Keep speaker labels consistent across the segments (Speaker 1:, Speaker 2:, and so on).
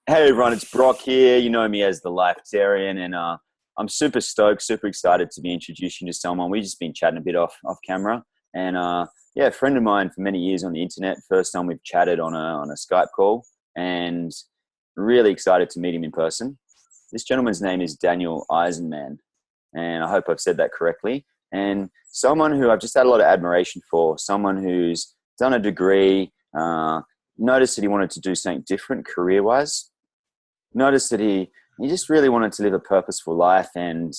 Speaker 1: Hey everyone, it's Brock here. You know me as the Lifetarian, and I'm super stoked, super excited to be introducing you to someone. We've just been chatting a bit off camera, and yeah, a friend of mine for many years on the internet. First time we've chatted on a Skype call, and really excited to meet him in person. This gentleman's name is Daniel Eisenman, and I hope I've said that correctly. And someone who I've just had a lot of admiration for, someone who's done a degree, noticed that he wanted to do something different career-wise. Noticed that he just really wanted to live a purposeful life and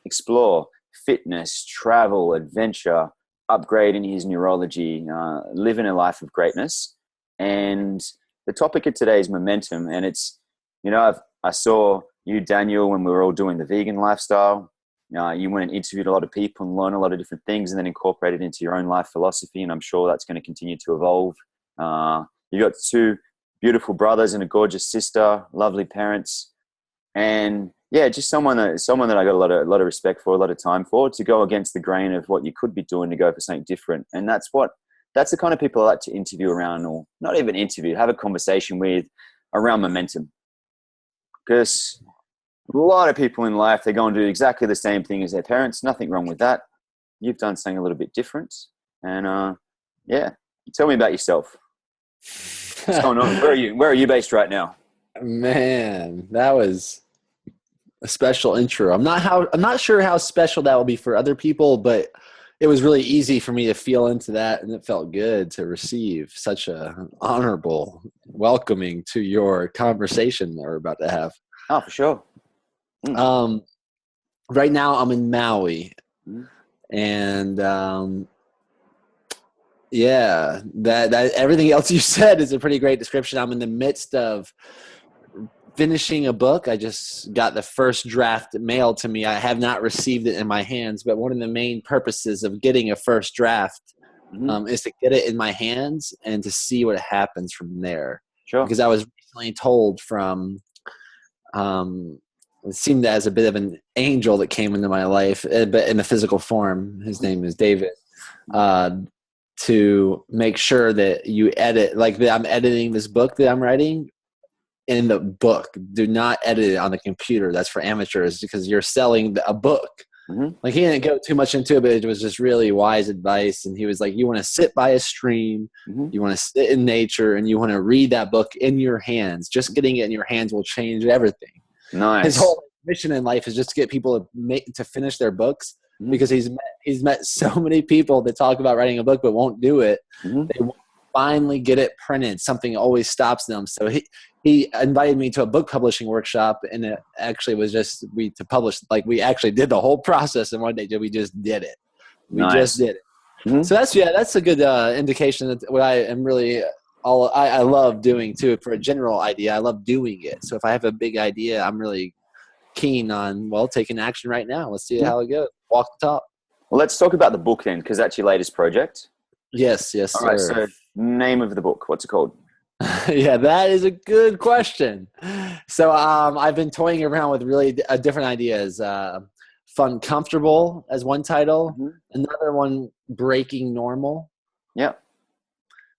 Speaker 1: explore fitness, travel, adventure, upgrade in his neurology, live in a life of greatness. And the topic of today is momentum. And it's, I saw you, Daniel, when we were all doing the vegan lifestyle. You went and interviewed a lot of people and learned a lot of different things and then incorporated into your own life philosophy. And I'm sure that's going to continue to evolve. You got two beautiful brothers and a gorgeous sister, lovely parents, and yeah, just someone that I got a lot of respect for, a lot of time for, to go against the grain of what you could be doing to go for something different. And that's the kind of people I like to interview around, or not even interview, have a conversation with around momentum. Because a lot of people in life, they go and do exactly the same thing as their parents. Nothing wrong with that. You've done something a little bit different, and yeah, tell me about yourself. What's going on? Where are you based right now?
Speaker 2: Man, that was a special intro. I'm not sure how special that will be for other people, but it was really easy for me to feel into that, and it felt good to receive such an honorable welcoming to your conversation that we're about to have.
Speaker 1: Oh, for sure.
Speaker 2: Right now I'm in Maui, and yeah, that everything else you said is a pretty great description. I'm in the midst of finishing a book. I just got the first draft mailed to me. I have not received it in my hands, but one of the main purposes of getting a first draft is to get it in my hands and to see what happens from there.
Speaker 1: Sure.
Speaker 2: Because I was recently told from, it seemed as a bit of an angel that came into my life, but in a physical form. His name is David. To make sure that you edit, like that I'm editing this book that I'm writing in the book. Do not edit it on the computer. That's for amateurs, because you're selling a book. Like, he didn't go too much into it, but it was just really wise advice. And he was like, you want to sit by a stream, you want to sit in nature, and you want to read that book in your hands. Just getting it in your hands will change everything.
Speaker 1: Nice.
Speaker 2: His whole mission in life is just to get people to finish their books. Because he's met so many people that talk about writing a book but won't do it. They won't finally get it printed. Something always stops them. So he invited me to a book publishing workshop, and it actually was just to publish. Like, we actually did the whole process in one day. We just did it. Just did it. So that's a good indication that what I am really I love doing too. For a general idea, I love doing it. So if I have a big idea, I'm really keen on taking action right now. Let's see how it goes. Walk the talk.
Speaker 1: Well, let's talk about the book then, because that's your latest project.
Speaker 2: Yes,
Speaker 1: All right,
Speaker 2: sir.
Speaker 1: so name of the book, what's it called?
Speaker 2: Yeah, that is a good question. So I've been toying around with really different ideas. Fun, comfortable as one title. Another one, breaking normal.
Speaker 1: Yeah.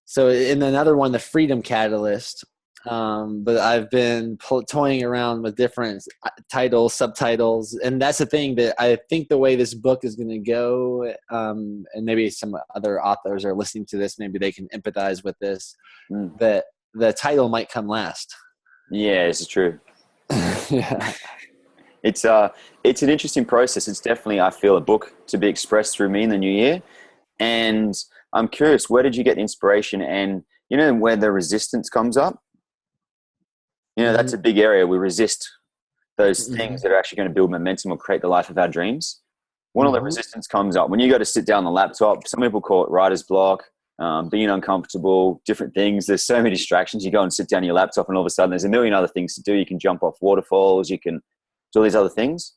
Speaker 2: So in another one, the freedom catalyst. But I've been toying around with different titles, subtitles, and that's the thing that I think the way this book is going to go, and maybe some other authors are listening to this, maybe they can empathize with this, that the title might come last.
Speaker 1: Yeah, this is true.
Speaker 2: Yeah.
Speaker 1: It's an interesting process. It's definitely, I feel, a book to be expressed through me in the new year. And I'm curious, where did you get inspiration, and where the resistance comes up? That's a big area. We resist those things that are actually going to build momentum or create the life of our dreams. When all the resistance comes up, when you go to sit down on the laptop, some people call it writer's block, being uncomfortable, different things. There's so many distractions. You go and sit down on your laptop, and all of a sudden there's a million other things to do. You can jump off waterfalls. You can do all these other things.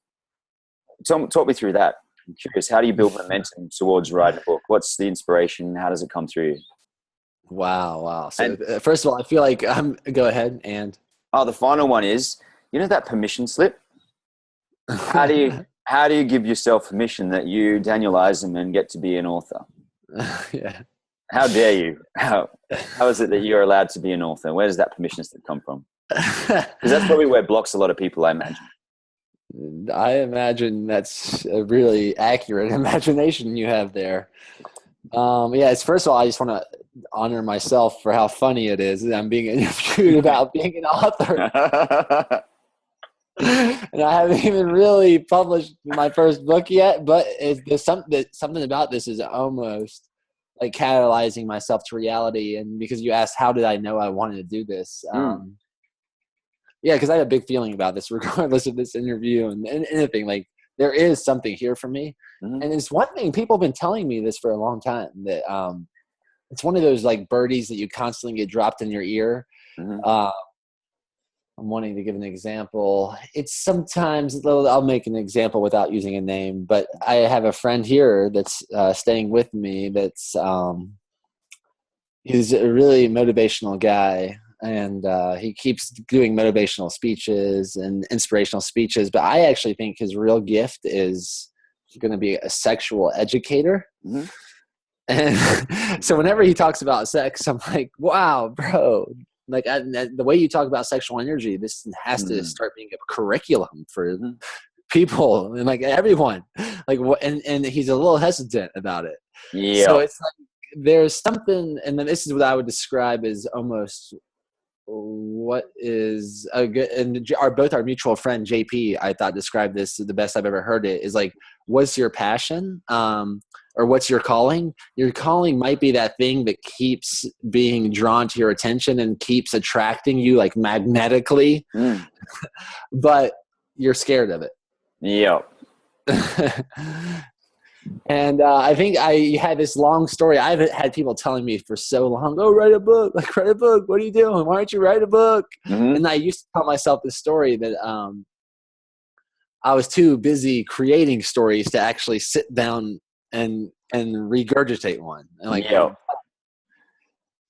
Speaker 1: Talk me through that. I'm curious, how do you build momentum towards writing a book? What's the inspiration? How does it come through you?
Speaker 2: Wow. So first of all, I feel like go ahead and...
Speaker 1: Oh, the final one is, that permission slip? How do you give yourself permission that you, Daniel Eisenman, get to be an author?
Speaker 2: Yeah.
Speaker 1: How dare you? How is it that you're allowed to be an author? Where does that permission slip come from? Because that's probably where blocks a lot of people, I imagine.
Speaker 2: I imagine that's a really accurate imagination you have there. Yeah, it's first of all, I just want to honor myself for how funny it is that I'm being interviewed about being an author. And I haven't even really published my first book yet, but there's something about this is almost like catalyzing myself to reality. And because you asked, how did I know I wanted to do this? Yeah, because I had a big feeling about this regardless of this interview and anything. Like, there is something here for me. And it's one thing, people have been telling me this for a long time, that it's one of those like birdies that you constantly get dropped in your ear. I'm wanting to give an example. It's sometimes, I'll make an example without using a name, but I have a friend here that's staying with me that's he's a really motivational guy, and he keeps doing motivational speeches and inspirational speeches, but I actually think his real gift is going to be a sexual educator. And so whenever he talks about sex, I'm like, wow, bro. Like, the way you talk about sexual energy, this has to start being a curriculum for people and like everyone. Like, and he's a little hesitant about it.
Speaker 1: Yeah.
Speaker 2: So it's like there's something, and then this is what I would describe as almost what is a good, and both our mutual friend JP, I thought, described this the best I've ever heard it, is like, what's your passion? Or what's your calling? Your calling might be that thing that keeps being drawn to your attention and keeps attracting you like magnetically, but you're scared of it.
Speaker 1: Yeah.
Speaker 2: And I think I had this long story. I've had people telling me for so long, oh, write a book. Like, write a book. What are you doing? Why don't you write a book? And I used to tell myself this story that I was too busy creating stories to actually sit down and regurgitate one. And like,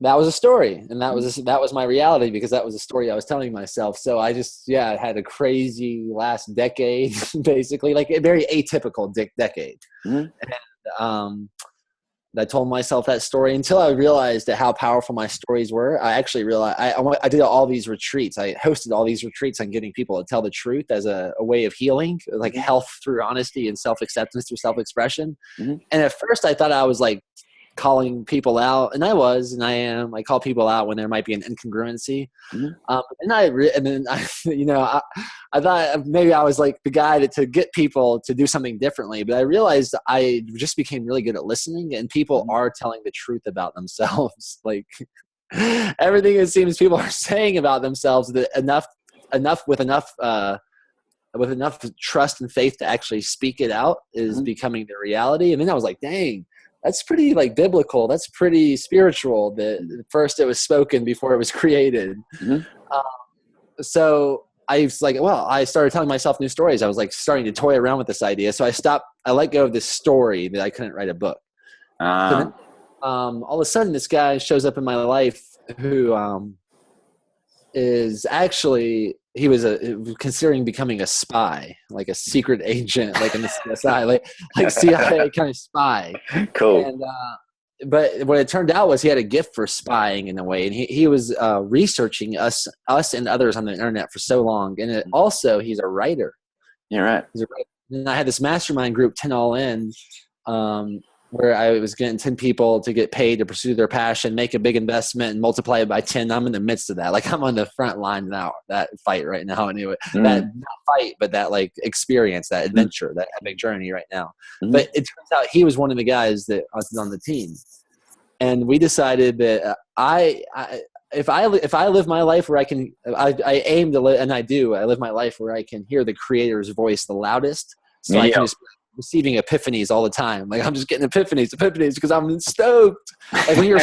Speaker 2: that was a story, and that was my reality, because that was a story I was telling myself. So I just had a crazy last decade, basically, like a very atypical decade. And I told myself that story until I realized that how powerful my stories were. I actually realized I did all these retreats. I hosted all these retreats on getting people to tell the truth as a way of healing, like health through honesty and self-acceptance through self-expression. And at first I thought I was like calling people out, and I am. I call people out when there might be an incongruency. And then I thought maybe I was like the guy to get people to do something differently, but I realized I just became really good at listening, and people are telling the truth about themselves. Like, everything it seems people are saying about themselves, that with enough trust and faith to actually speak it out is becoming the reality. And then I was like, dang, that's pretty like biblical. That's pretty spiritual. That first it was spoken before it was created. So I was like, well, I started telling myself new stories. I was like starting to toy around with this idea. So I let go of this story that I couldn't write a book. So then, all of a sudden this guy shows up in my life who is actually, he was considering becoming a spy, like a secret agent, like in the CSI, like CIA kind of spy.
Speaker 1: Cool.
Speaker 2: And, but what it turned out was he had a gift for spying in a way, and he was researching us and others on the internet for so long. And also, he's a writer.
Speaker 1: You're right.
Speaker 2: He's a writer. And I had this mastermind group, 10 All In, where I was getting 10 people to get paid to pursue their passion, make a big investment, and multiply it by 10. I'm in the midst of that. Like, I'm on the front line now, that fight right now. Anyway, that not fight, but that like experience, that adventure, that epic journey right now. But it turns out he was one of the guys that was on the team. And we decided that if I live my life where I aim to live, and I do, I live my life where I can hear the creator's voice the loudest. So I can just receiving epiphanies all the time. Like, I'm just getting epiphanies because I'm stoked. Like, when you're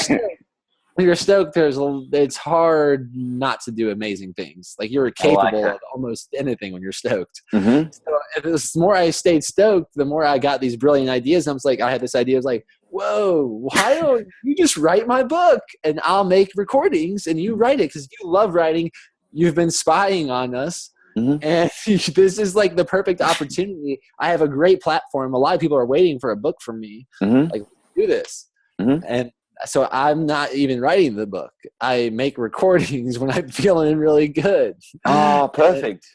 Speaker 2: stoked, it's hard not to do amazing things. Like, you're capable of almost anything when you're stoked. So the more I stayed stoked, the more I got these brilliant ideas. And I had this idea. I was like, whoa, why don't you just write my book and I'll make recordings and you write it, because you love writing. You've been spying on us. And this is like the perfect opportunity. I have a great platform. A lot of people are waiting for a book from me. Like, do this. And so I'm not even writing the book. I make recordings when I'm feeling really good.
Speaker 1: Oh, perfect.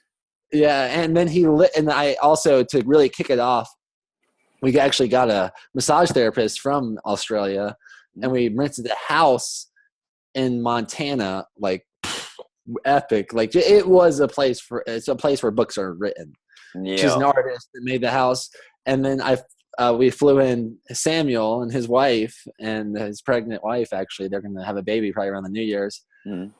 Speaker 2: And then and I also, to really kick it off, we actually got a massage therapist from Australia, and we rented a house in Montana, like epic. Like it was it's a place where books are written.
Speaker 1: Yeah.
Speaker 2: She's an artist that made the house. And then we flew in Samuel and his wife and his pregnant wife. Actually, they're going to have a baby probably around the New Year's.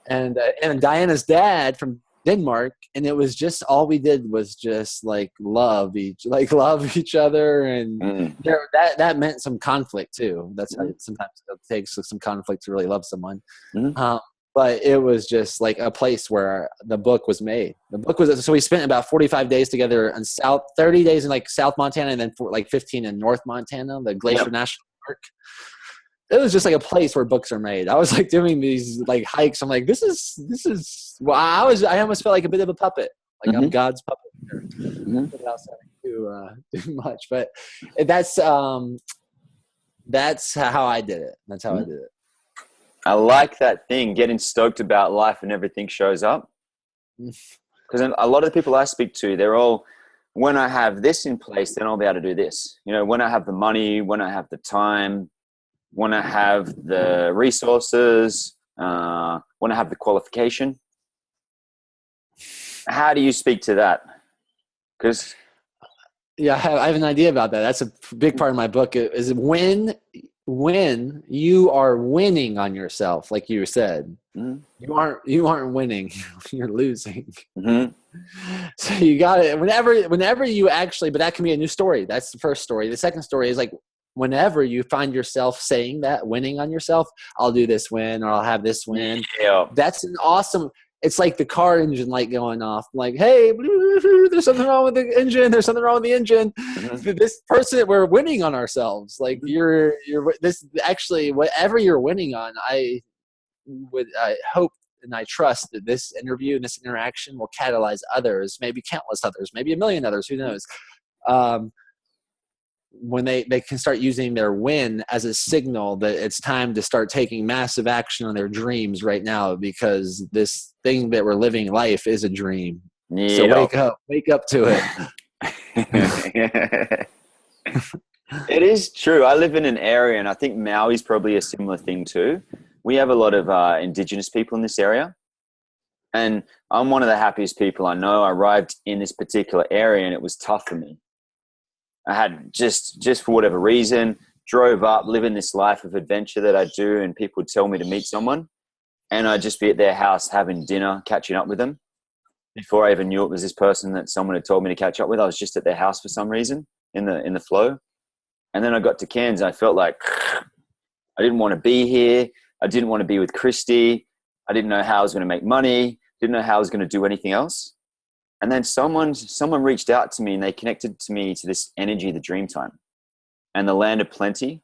Speaker 2: And Diana's dad from Denmark. And it was just, all we did was just like love each other. And that meant some conflict too. That's how sometimes it takes some conflict to really love someone. But it was just like a place where the book was made. So we spent about 45 days together in 30 days in like South Montana, and then like 15 in North Montana, the Glacier National Park. It was just like a place where books are made. I was like doing these like hikes. I'm like, this is, well, I almost felt like a bit of a puppet. Like I'm God's puppet without saying too much. But that's how I did it. That's how I did it.
Speaker 1: I like that thing, getting stoked about life and everything shows up. Because a lot of the people I speak to, they're all, when I have this in place, then I'll be able to do this. You know, when I have the money, when I have the time, when I have the resources, when I have the qualification. How do you speak to that? Because
Speaker 2: I have an idea about that. That's a big part of my book. Is when you are winning on yourself, like you said, you aren't winning, you're losing. So you got it. Whenever you actually, but that can be a new story. That's the first story. The second story is like, whenever you find yourself saying that, winning on yourself, I'll do this win, or I'll have this win.
Speaker 1: Yeah.
Speaker 2: That's an awesome. It's like the car engine light going off. Like, hey, there's something wrong with the engine. There's something wrong with the engine. This person, we're winning on ourselves. Like you're this actually, whatever you're winning on, I hope and I trust that this interview and this interaction will catalyze others, maybe countless others, maybe a million others, who knows? When they can start using their win as a signal that it's time to start taking massive action on their dreams right now, because this thing that we're living life is a dream. So wake up to it.
Speaker 1: It is true. I live in an area, and I think Maui's probably a similar thing too. We have a lot of indigenous people in this area, and I'm one of the happiest people I know. I arrived in this particular area, and it was tough for me. I had just for whatever reason, drove up, living this life of adventure that I do, and people would tell me to meet someone, and I'd just be at their house having dinner, catching up with them. Before I even knew it was this person that someone had told me to catch up with, I was just at their house for some reason in the flow. And then I got to Cairns, and I felt like I didn't want to be here. I didn't want to be with Christy. I didn't know how I was going to make money. Didn't know how I was going to do anything else. And then someone reached out to me, and they connected to me to this energy, the dream time and the land of plenty.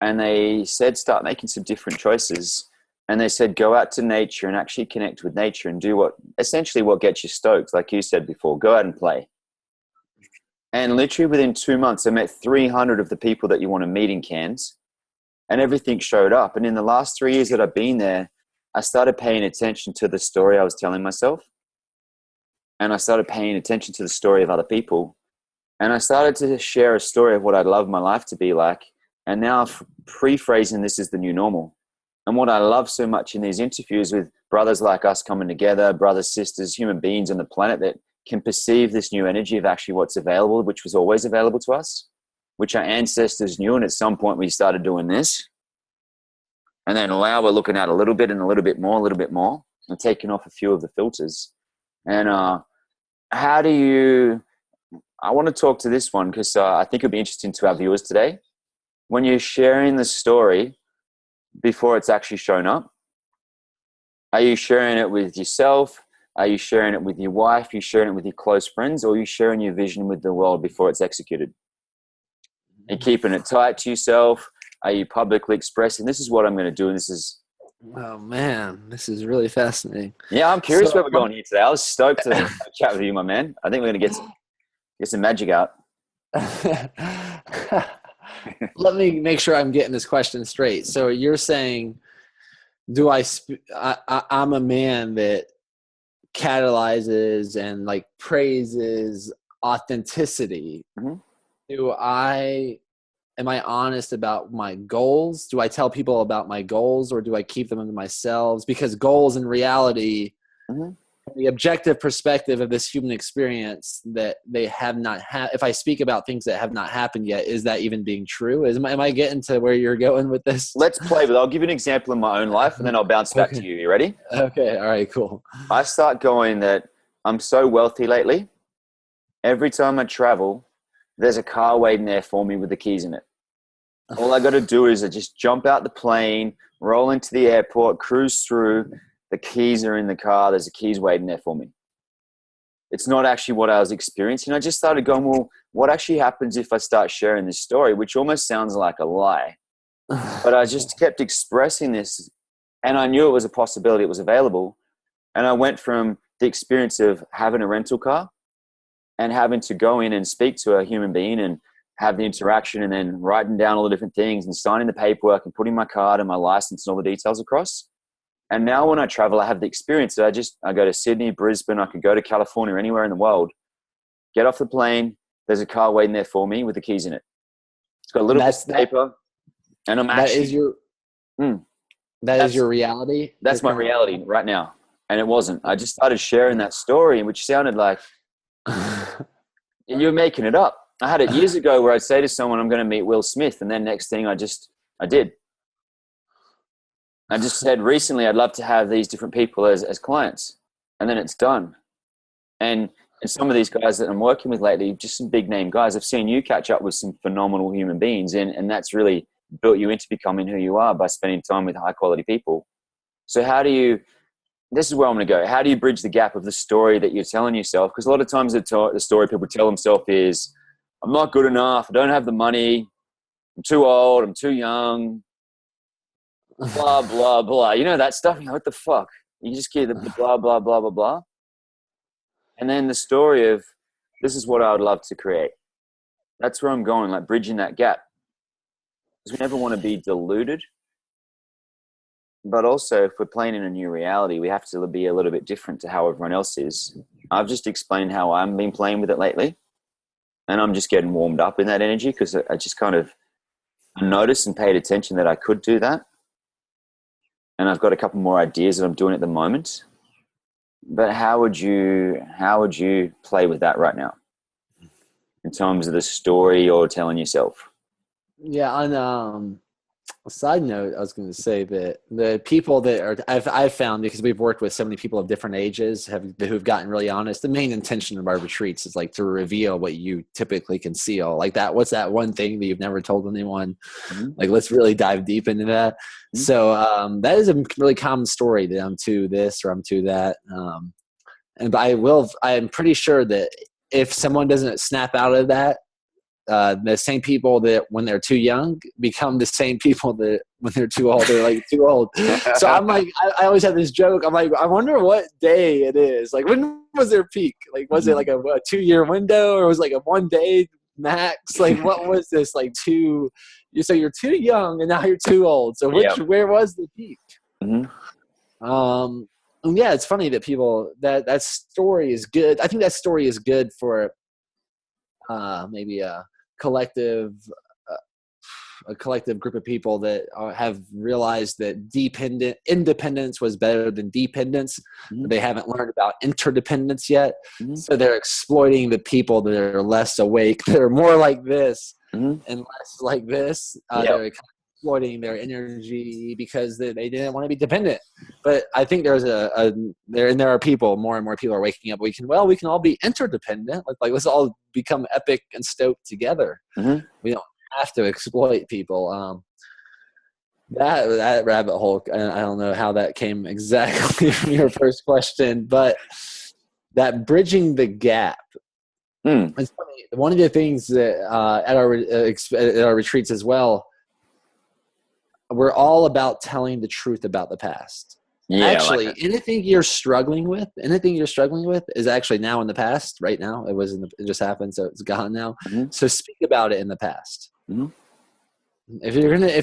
Speaker 1: And they said, start making some different choices. And they said, go out to nature and actually connect with nature and do what gets you stoked. Like you said before, go out and play. And literally within 2 months, I met 300 of the people that you want to meet in Cairns, and everything showed up. And in the last 3 years that I've been there, I started paying attention to the story I was telling myself. And I started paying attention to the story of other people. And I started to share a story of what I'd love my life to be like. And now pre-phrasing this is the new normal. And what I love so much in these interviews with brothers like us coming together, brothers, sisters, human beings on the planet that can perceive this new energy of actually what's available, which was always available to us, which our ancestors knew. And at some point we started doing this. And then now we're looking at a little bit and a little bit more, and taking off a few of the filters. And I want to talk to this one because I think it'll be interesting to our viewers today. When you're sharing the story before it's actually shown up, are you sharing it with yourself? Are you sharing it with your wife? Are you sharing it with your close friends? Or are you sharing your vision with the world before it's executed? Are you keeping it tight to yourself? Are you publicly expressing, this is what I'm going to do, and this is...
Speaker 2: Oh, man, this is really fascinating.
Speaker 1: Yeah, I'm curious where we're going here today. I was stoked to chat with you, my man. I think we're going to get some magic out.
Speaker 2: let me make sure I'm getting this question straight. So you're saying, I'm a man that catalyzes and like praises authenticity. Am I honest about my goals? Do I tell people about my goals, or do I keep them to myself? Because goals in reality, the objective perspective of this human experience, that they have not had. If I speak about things that have not happened yet, is that even being true? Am I getting to where you're going with this?
Speaker 1: Let's play with it. I'll give you an example in my own life, and then I'll bounce back to you. You ready?
Speaker 2: Okay. All right, cool.
Speaker 1: I start going that I'm so wealthy lately. Every time I travel, there's a car waiting there for me with the keys in it. All I got to do is I just jump out the plane, roll into the airport, cruise through. The keys are in the car. There's the keys waiting there for me. It's not actually what I was experiencing. I just started going, well, what actually happens if I start sharing this story, which almost sounds like a lie. But I just kept expressing this, and I knew it was a possibility. It was available. And I went from the experience of having a rental car and having to go in and speak to a human being and have the interaction, and then writing down all the different things and signing the paperwork and putting my card and my license and all the details across. And now when I travel, I have the experience that I go to Sydney, Brisbane, I could go to California, anywhere in the world, get off the plane. There's a car waiting there for me with the keys in it. It's got a little piece of paper, and I'm actually.
Speaker 2: That is your reality?
Speaker 1: That's my reality right now. And it wasn't. I just started sharing that story, which sounded like you're making it up. I had it years ago where I'd say to someone, I'm going to meet Will Smith. And then next thing I did. I just said recently, I'd love to have these different people as clients. And then it's done. And some of these guys that I'm working with lately, just some big name guys, I've seen you catch up with some phenomenal human beings. And that's really built you into becoming who you are by spending time with high quality people. So this is where I'm going to go. How do you bridge the gap of the story that you're telling yourself? Because a lot of times the story people tell themselves is, I'm not good enough. I don't have the money. I'm too old. I'm too young. Blah, blah, blah. You know that stuff? What the fuck? You just get the blah, blah, blah, blah, blah. And then the story of, this is what I would love to create. That's where I'm going, like bridging that gap. Because we never want to be deluded. But also, if we're playing in a new reality, we have to be a little bit different to how everyone else is. I've just explained how I've been playing with it lately. And I'm just getting warmed up in that energy because I just kind of noticed and paid attention that I could do that. And I've got a couple more ideas that I'm doing at the moment. But how would you play with that right now in terms of the story you're telling yourself?
Speaker 2: Yeah, on a side note, I was going to say that the people that I've found, because we've worked with so many people of different ages who've gotten really honest. The main intention of our retreats is like to reveal what you typically conceal. Like that, what's that one thing that you've never told anyone? Like, let's really dive deep into that. So that is a really common story that I'm to this or I'm to that. I'm pretty sure that if someone doesn't snap out of that, the same people that when they're too young become the same people that when they're too old, they're like too old. So I'm like, I always have this joke. I'm like, I wonder what day it is. Like, when was their peak? Like, was it like a 2-year window, or was it like a 1 day max? Like, what was this? Like so you're too young and now you're too old. So where was the peak? Yeah, it's funny that people, that story is good. I think that story is good for maybe a collective group of people that have realized that independence was better than dependence. They haven't learned about interdependence yet. So they're exploiting the people that are less awake, that are more like this and less like this. They're exploiting their energy because they didn't want to be dependent. But I think there are people, more and more people are waking up. We can all be interdependent. Like let's all become epic and stoked together. We don't have to exploit people. That rabbit hole, I don't know how that came exactly from your first question, but that bridging the gap. It's funny. One of the things that at our retreats as well, we're all about telling the truth about the past. Actually, anything you're struggling with is actually now in the past. Right now, it just happened, so it's gone now. So speak about it in the past. If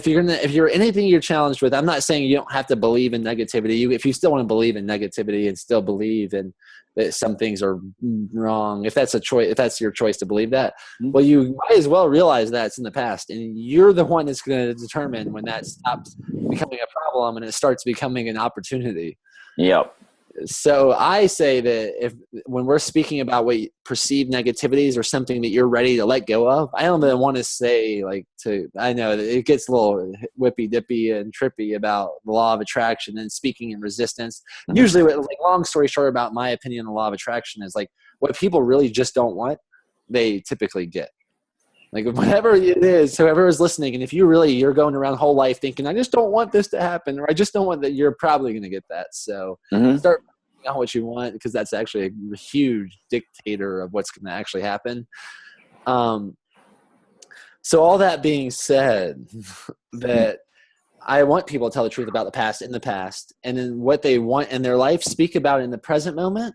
Speaker 2: you're anything you're challenged with, I'm not saying you don't have to believe in negativity. If you still want to believe in negativity and still believe in that some things are wrong, if that's a choice, if that's your choice to believe that, well, you might as well realize that it's in the past, and you're the one that's going to determine when that stops becoming a problem and it starts becoming an opportunity.
Speaker 1: Yep.
Speaker 2: So I say that when we're speaking about what perceived negativities or something that you're ready to let go of, I don't even want to say I know that it gets a little whippy dippy and trippy about the law of attraction and speaking in resistance. Usually, long story short about my opinion on the law of attraction is what people really just don't want, they typically get. Whatever it is, whoever is listening, and if you're going around whole life thinking, I just don't want this to happen, or I just don't want that, you're probably going to get that. So start figuring out what you want, because that's actually a huge dictator of what's going to actually happen. So all that being said, that I want people to tell the truth about the past in the past, and then what they want in their life, speak about it in the present moment.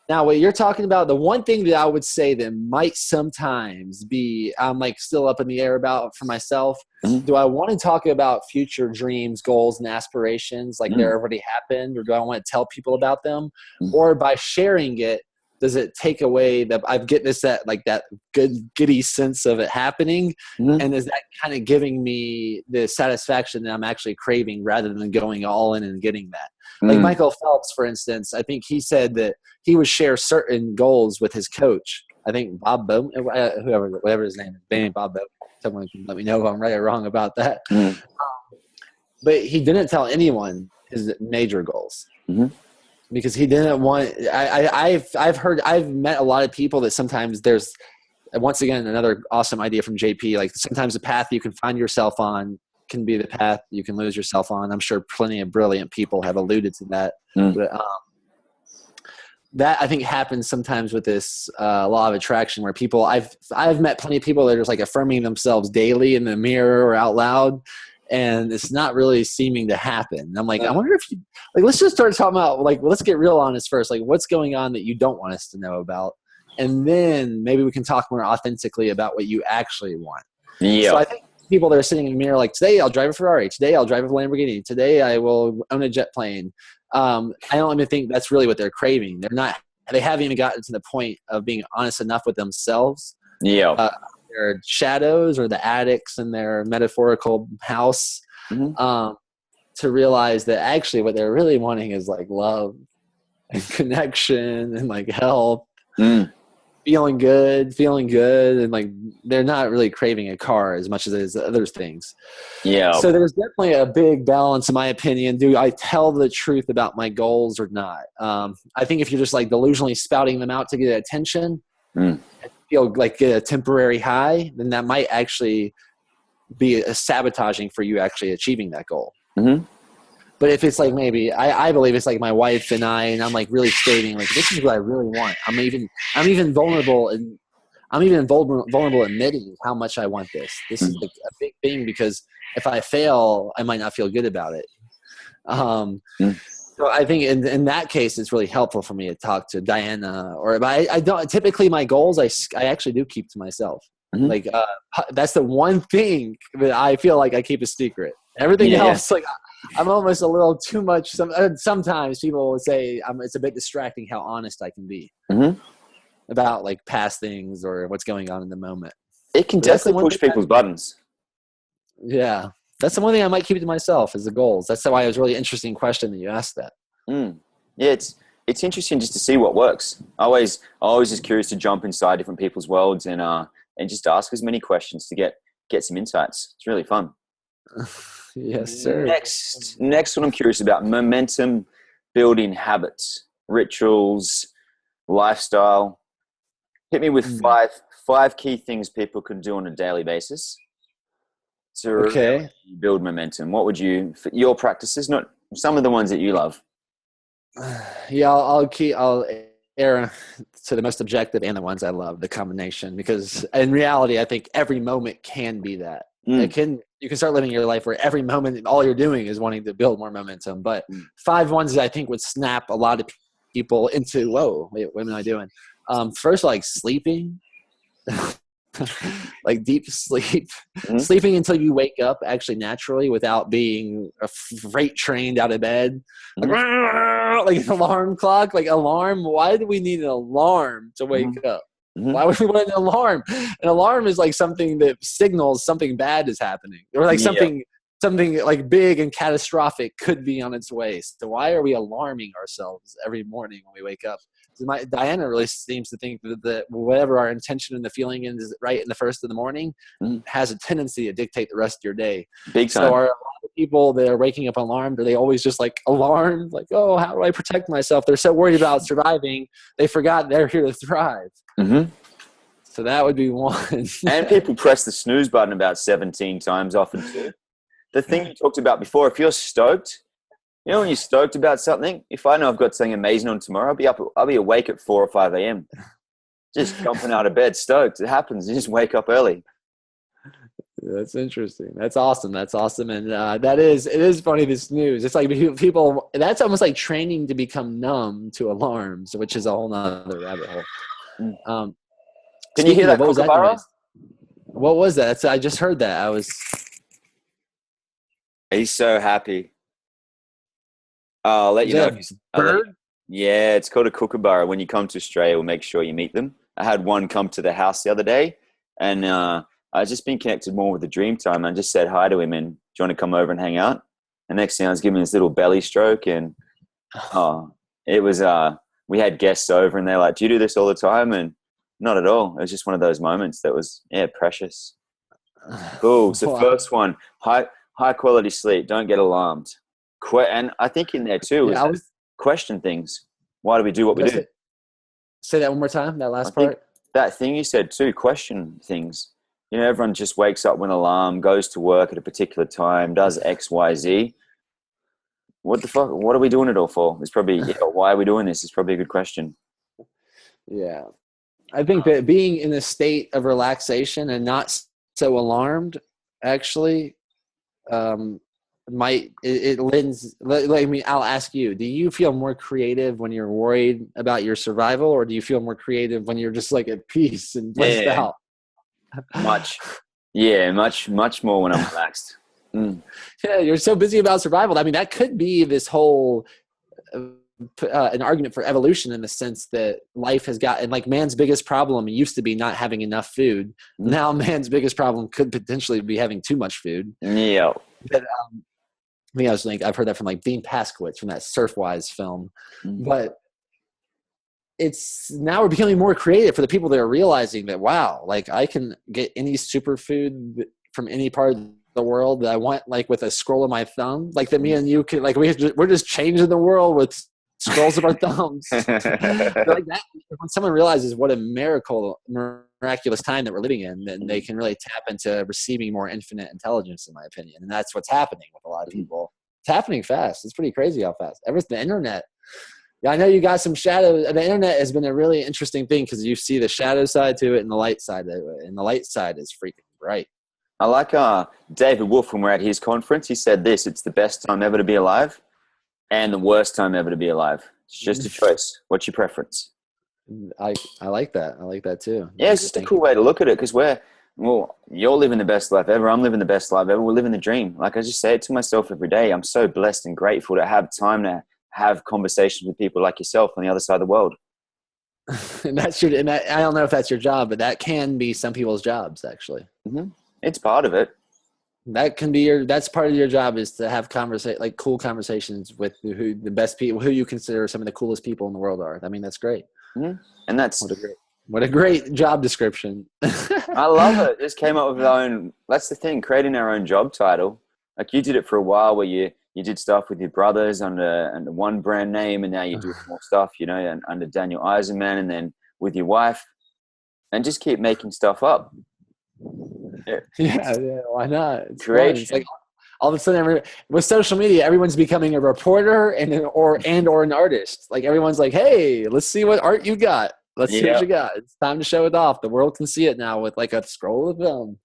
Speaker 2: Now, what you're talking about, the one thing that I would say that might sometimes be, I'm still up in the air about for myself. Do I want to talk about future dreams, goals, and aspirations they already happened, or do I want to tell people about them? Or by sharing it, does it take away that I get that good giddy sense of it happening? And is that kind of giving me the satisfaction that I'm actually craving, rather than going all in and getting that? Michael Phelps, for instance, I think he said that he would share certain goals with his coach. I think Bob Bowman, whatever his name is, Bob Bowman. Someone can let me know if I'm right or wrong about that. But he didn't tell anyone his major goals. Because he didn't want. I've met a lot of people that sometimes there's, once again, another awesome idea from JP. Sometimes the path you can find yourself on can be the path you can lose yourself on. I'm sure plenty of brilliant people have alluded to that. But that I think happens sometimes with this law of attraction, where people I've met plenty of people that are just affirming themselves daily in the mirror or out loud, and it's not really seeming to happen. And I'm I wonder if you let's just start talking about let's get real honest first. What's going on that you don't want us to know about, and then maybe we can talk more authentically about what you actually want. So I think people that are sitting in the mirror today I'll drive a Ferrari, today I'll drive a Lamborghini, today I will own a jet plane. I don't even think that's really what they're craving. They haven't even gotten to the point of being honest enough with themselves. Their shadows or the attics in their metaphorical house, to realize that actually what they're really wanting is love and connection and help, feeling good, and they're not really craving a car as much as it is other things. So there's definitely a big balance, in my opinion. Do I tell the truth about my goals or not? I think if you're just delusionally spouting them out to get attention, feel get a temporary high, then that might actually be sabotaging for you actually achieving that goal. But if it's maybe I believe it's my wife and I, and I'm really stating this is what I really want. I'm even vulnerable, and I'm even vulnerable admitting how much I want this. This is a big thing, because if I fail, I might not feel good about it. So I think in that case, it's really helpful for me to talk to Diana, I don't typically my goals I actually do keep to myself. That's the one thing that I feel I keep a secret. Everything else, I'm almost a little too much. Sometimes people will say it's a bit distracting how honest I can be about past things or what's going on in the moment.
Speaker 1: It can definitely push people's buttons.
Speaker 2: Yeah. That's the one thing I might keep to myself, is the goals. That's why it was a really interesting question that you asked that.
Speaker 1: Yeah, it's interesting just to see what works. I always just curious to jump inside different people's worlds and just ask as many questions to get some insights. It's really fun.
Speaker 2: Yes, sir.
Speaker 1: Next one I'm curious about: momentum building habits, rituals, lifestyle. Hit me with five key things people can do on a daily basis to really build momentum. What would your practices, not some of the ones that you love?
Speaker 2: I'll err to the most objective and the ones I love, the combination, because in reality, I think every moment can be that. You can start living your life where every moment, all you're doing is wanting to build more momentum. But 5 ones that I think would snap a lot of people into, whoa, wait, what am I doing? First, sleeping. like deep sleep,
Speaker 1: Mm-hmm.
Speaker 2: sleeping until you wake up actually naturally without being a freight trained out of bed. Like an alarm clock, like alarm. Why do we need an alarm to wake up? Why would we want an alarm? An alarm is like something that signals something bad is happening, or like something like big and catastrophic could be on its way. So why are we alarming ourselves every morning when we wake up? Diana really seems to think that whatever our intention and the feeling is right in the first of the morning has a tendency to dictate the rest of your day.
Speaker 1: Big time.
Speaker 2: So are a lot of people that are waking up alarmed, are they always just like alarmed? Like, oh, how do I protect myself? They're so worried about surviving, they forgot they're here to thrive. So that would be one.
Speaker 1: And people press the snooze button about 17 times often too. The thing you talked about before, if you're stoked, you know, when you're stoked about something, if I know I've got something amazing on tomorrow, I'll be awake at 4 or 5 a.m. Just jumping out of bed, stoked. It happens. You just wake up early.
Speaker 2: That's interesting. That's awesome. That's awesome. And it is funny, this news. It's like people, that's almost like training to become numb to alarms, which is a whole nother rabbit hole.
Speaker 1: Can you hear that kookaburra?
Speaker 2: What was that? I just heard that.
Speaker 1: He's so happy. I'll let you know.
Speaker 2: Bird?
Speaker 1: Yeah, it's called a kookaburra. When you come to Australia, we'll make sure you meet them. I had one come to the house the other day, and I've just been connected more with the Dreamtime. I just said hi to him, and do you want to come over and hang out? And next thing I was giving him this little belly stroke, and it was we had guests over, and they're like, "Do you do this all the time?" And not at all. It was just one of those moments that was precious. Cool. So first one, high quality sleep. Don't get alarmed. And I think in there too question things. Why do we do what we do?
Speaker 2: Say that one more time, that last part.
Speaker 1: That thing you said too, question things. You know, everyone just wakes up with an alarm, goes to work at a particular time, does X, Y, Z. What the fuck? What are we doing it all for? It's probably, why are we doing this? It's probably a good question. Yeah.
Speaker 2: I think that being in a state of relaxation and not so alarmed actually lends. I mean, I'll ask you, do you feel more creative when you're worried about your survival, or do you feel more creative when you're just like at peace and blissed out?
Speaker 1: Much more when I'm relaxed.
Speaker 2: Yeah, you're so busy about survival. I mean, that could be this whole an argument for evolution, in the sense that life has gotten, like, man's biggest problem used to be not having enough food. Now man's biggest problem could potentially be having too much food.
Speaker 1: Yeah.
Speaker 2: But, I've heard that from like Dean Paskowitz from that Surfwise film. But it's now we're becoming more creative for the people that are realizing that, wow, like I can get any superfood from any part of the world that I want, like with a scroll of my thumb. Like that me and you can, like we're just changing the world with scrolls of our thumbs. Like that, when someone realizes what a miraculous time that we're living in, then they can really tap into receiving more infinite intelligence, in my opinion. And that's what's happening with a lot of people. It's happening fast. It's pretty crazy how fast. The internet. Yeah, I know you got some shadow. The internet has been a really interesting thing because you see the shadow side to it and the light side of it. And the light side is freaking bright.
Speaker 1: I like David Wolf, when we're at his conference, he said this: it's the best time ever to be alive and the worst time ever to be alive. It's just a choice. What's your preference?
Speaker 2: I like that. I like that too.
Speaker 1: Yeah, it's just a cool way to look at it, because you're living the best life ever. I'm living the best life ever. We're living the dream. Like I just say it to myself every day. I'm so blessed and grateful to have time to have conversations with people like yourself on the other side of the world.
Speaker 2: And I don't know if that's your job, but that can be some people's jobs, actually.
Speaker 1: It's part of it.
Speaker 2: That can be that's part of your job, is to have cool conversations with who the best people, who you consider some of the coolest people in the world are. I mean, that's great.
Speaker 1: And that's
Speaker 2: what a great job description.
Speaker 1: I love it. Just came up with our own. That's the thing, creating our own job title. Like you did it for a while, where you did stuff with your brothers under one brand name, and now you do more stuff, under Daniel Eisenman, and then with your wife, and just keep making stuff up.
Speaker 2: Yeah, why not? It's
Speaker 1: creation.
Speaker 2: It's like all of a sudden, with social media, everyone's becoming a reporter and or an artist. Like everyone's like, hey, let's see what art you got. Let's see what you got. It's time to show it off. The world can see it now with like a scroll of film.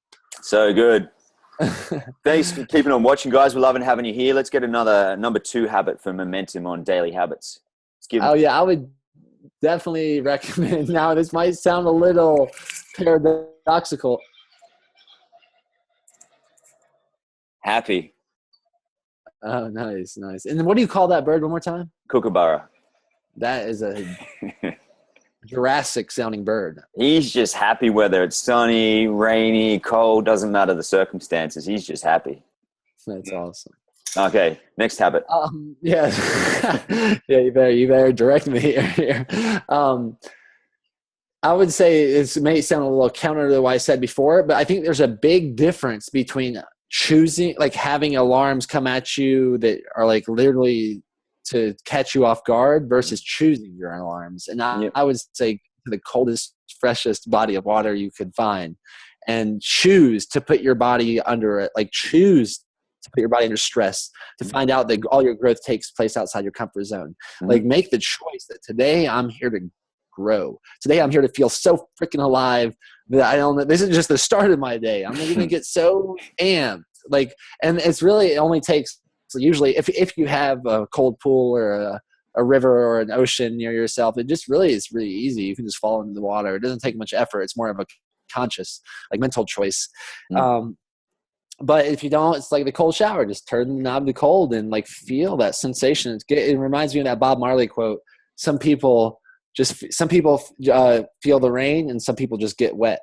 Speaker 1: So good. Thanks for keeping on watching, guys. We're loving having you here. Let's get another number 2 habit for momentum on daily habits.
Speaker 2: I would definitely recommend. Now, this might sound a little paradoxical.
Speaker 1: Happy.
Speaker 2: Oh, nice. And what do you call that bird one more time?
Speaker 1: Kookaburra.
Speaker 2: That is a Jurassic sounding bird.
Speaker 1: He's just happy whether it's sunny, rainy, cold, doesn't matter the circumstances. He's just happy.
Speaker 2: That's awesome.
Speaker 1: Okay, next habit.
Speaker 2: Yeah. Yeah, you better direct me here. I would say it may sound a little counter to what I said before, but I think there's a big difference between choosing, like having alarms come at you that are like literally to catch you off guard versus choosing your alarms. And I would say the coldest, freshest body of water you could find and choose to put your body under it, like choose to put your body under stress, to find out that all your growth takes place outside your comfort zone. Like make the choice that today I'm here to grow. Today I'm here to feel so freaking alive that I don't know. This is just the start of my day. I'm going to get so amped. Like, and it's really, it only takes, so usually if you have a cold pool or a river or an ocean near yourself, it just really is really easy. You can just fall into the water. It doesn't take much effort. It's more of a conscious, like mental choice. But if you don't, it's like the cold shower. Just turn the knob to cold and like feel that sensation. It reminds me of that Bob Marley quote. Some people feel the rain and some people just get wet.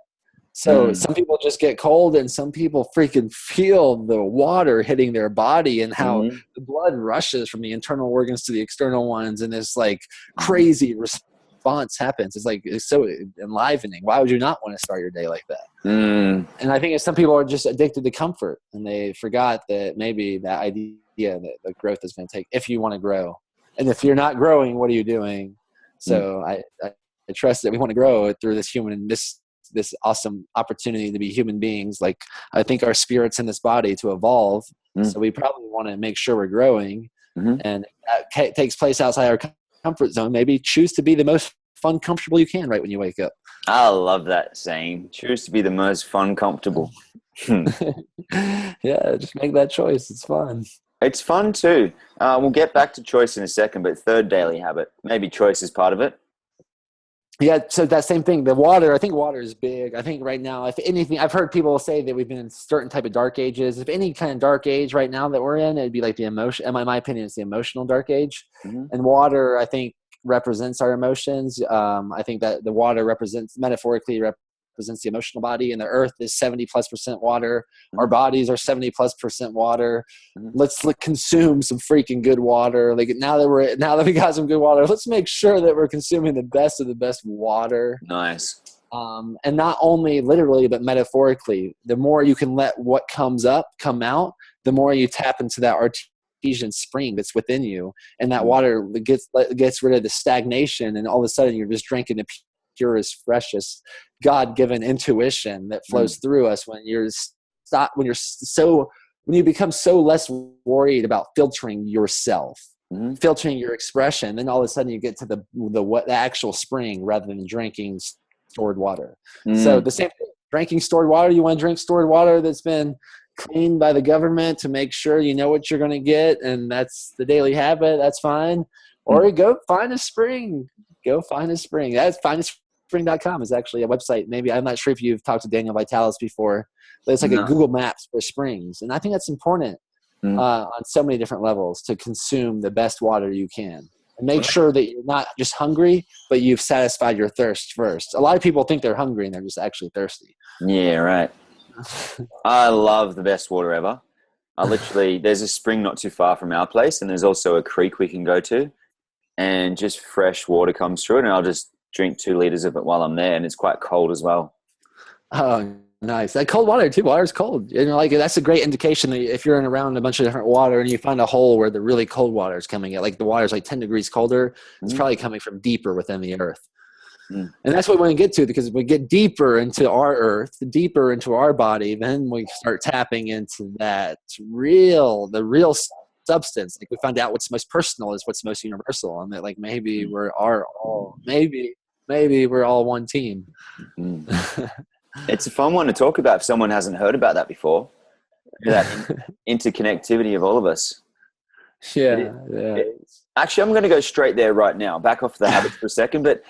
Speaker 2: So some people just get cold and some people freaking feel the water hitting their body and how the blood rushes from the internal organs to the external ones. And this like crazy response happens. It's like, it's so enlivening. Why would you not want to start your day like that? And I think some people are just addicted to comfort and they forgot that maybe that idea that the growth is going to take, if you want to grow. And if you're not growing, what are you doing? So I trust that we want to grow through this awesome opportunity to be human beings. Like I think our spirit's in this body to evolve. So we probably want to make sure we're growing and that takes place outside our comfort zone. Maybe choose to be the most fun, comfortable you can right when you wake up.
Speaker 1: I love that saying. Choose to be the most fun, comfortable.
Speaker 2: Yeah, just make that choice. It's fun.
Speaker 1: It's fun too. We'll get back to choice in a second, but third daily habit, maybe choice is part of it.
Speaker 2: Yeah, so that same thing. The water, I think water is big. I think right now, if anything, I've heard people say that we've been in certain type of dark ages. If any kind of dark age right now that we're in, it'd be like the emotion. In my opinion, it's the emotional dark age. And water, I think, represents our emotions. I think that the water metaphorically represents the emotional body, and the earth is 70+% water. Our bodies are 70+% water. Let's consume some freaking good water. Like now that we got some good water, let's make sure that we're consuming the best of the best water.
Speaker 1: Nice.
Speaker 2: And not only literally, but metaphorically, the more you can let what comes up come out, the more you tap into that artesian spring that's within you, and that water gets rid of the stagnation, and all of a sudden you're just drinking the purest, freshest, God-given intuition that flows through us when you become so less worried about filtering yourself, filtering your expression. Then all of a sudden you get to the actual spring rather than drinking stored water. So the same thing, drinking stored water. You want to drink stored water that's been cleaned by the government to make sure you know what you're going to get, and that's the daily habit. That's fine. Or go find a spring. That's finestspring.com is actually a website. Maybe I'm not sure if you've talked to Daniel Vitalis before, but it's like a Google Maps for springs. And I think that's important on so many different levels, to consume the best water you can. And make sure that you're not just hungry, but you've satisfied your thirst first. A lot of people think they're hungry and they're just actually thirsty.
Speaker 1: Yeah, right. I love the best water ever. There's a spring not too far from our place, and there's also a creek we can go to, and just fresh water comes through it, and I'll just drink 2 liters of it while I'm there, and it's quite cold as well.
Speaker 2: Oh, nice. That cold water too. Water's cold. You know, like that's a great indication that if you're in around a bunch of different water and you find a hole where the really cold water is coming in, like the water's like 10 degrees colder, it's probably coming from deeper within the earth. And that's what we want to get to, because if we get deeper into our earth, deeper into our body, then we start tapping into the real substance. Like we find out what's most personal is what's most universal, and that like maybe we're all one team.
Speaker 1: It's a fun one to talk about if someone hasn't heard about that before. That interconnectivity of all of us.
Speaker 2: Yeah.
Speaker 1: Actually, I'm going to go straight there right now. Back off the habits for a second, but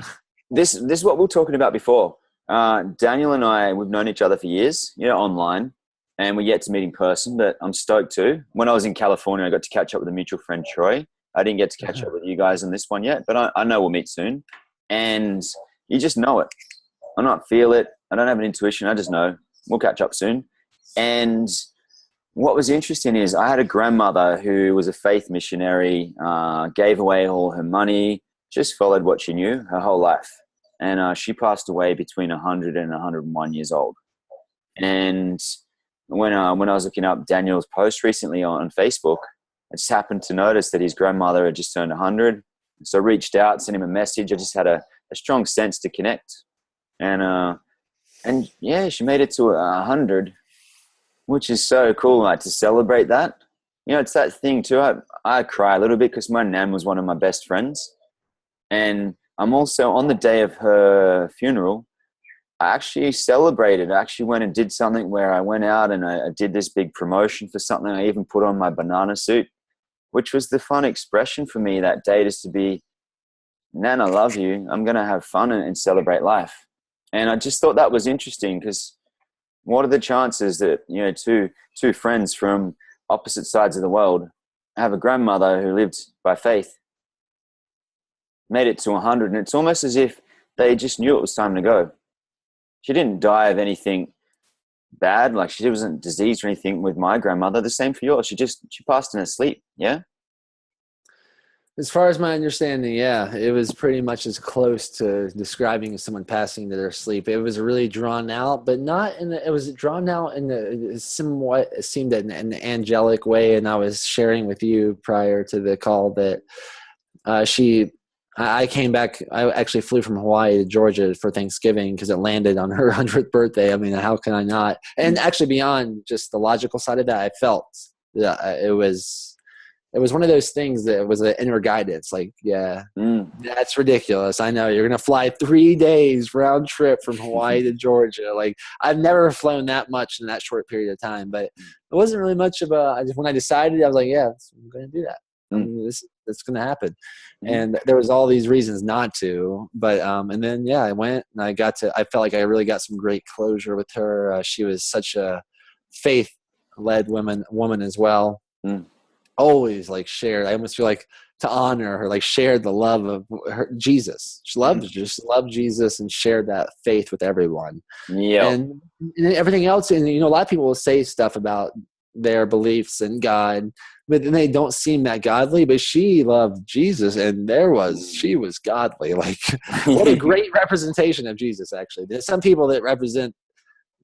Speaker 1: this is what we were talking about before. Daniel and I, we've known each other for years, online, and we're yet to meet in person, but I'm stoked too. When I was in California, I got to catch up with a mutual friend, Troy. I didn't get to catch up with you guys on this one yet, but I know we'll meet soon. And you just know it. I don't feel it. I don't have an intuition. I just know we'll catch up soon. And what was interesting is I had a grandmother who was a faith missionary, gave away all her money, just followed what she knew her whole life. And she passed away between 100 and 101 years old. And when I was looking up Daniel's post recently on Facebook, I just happened to notice that his grandmother had just turned 100. So I reached out, sent him a message. I just had a strong sense to connect. And yeah, she made it to 100, which is so cool, like, to celebrate that. It's that thing too. I cry a little bit because my nan was one of my best friends. And I'm also, on the day of her funeral, I actually celebrated. I actually went and did something where I went out and I did this big promotion for something. I even put on my banana suit, which was the fun expression for me that day, just to be, Nan, I love you. I'm going to have fun and celebrate life. And I just thought that was interesting, because what are the chances that, two friends from opposite sides of the world have a grandmother who lived by faith, made it to 100, and it's almost as if they just knew it was time to go. She didn't die of anything bad, like she wasn't diseased or anything with my grandmother. The same for yours. She passed in her sleep. Yeah.
Speaker 2: As far as my understanding, yeah, it was pretty much as close to describing someone passing to their sleep. It was really drawn out, but not in it was drawn out in the somewhat, it seemed in an angelic way. And I was sharing with you prior to the call that I came back. I actually flew from Hawaii to Georgia for Thanksgiving because it landed on her 100th birthday. I mean, how can I not? And actually, beyond just the logical side of that, I felt that it was one of those things that was an inner guidance. Like, yeah, that's ridiculous. I know you're going to fly 3 days round trip from Hawaii to Georgia. Like, I've never flown that much in that short period of time, but it wasn't really much of when I decided, I was like, yeah, I'm going to do that. I mean, it's going to happen. And there was all these reasons not to, but, and then, yeah, I went and I felt like I really got some great closure with her. She was such a faith-led woman as well. Always like shared. I almost feel like to honor her, like shared the love of her, Jesus. She just loved Jesus and shared that faith with everyone.
Speaker 1: Yeah.
Speaker 2: And everything else. And, a lot of people will say stuff about their beliefs in God, but then they don't seem that godly. But she loved Jesus, and she was godly. Like, what a great representation of Jesus, actually. There's some people that represent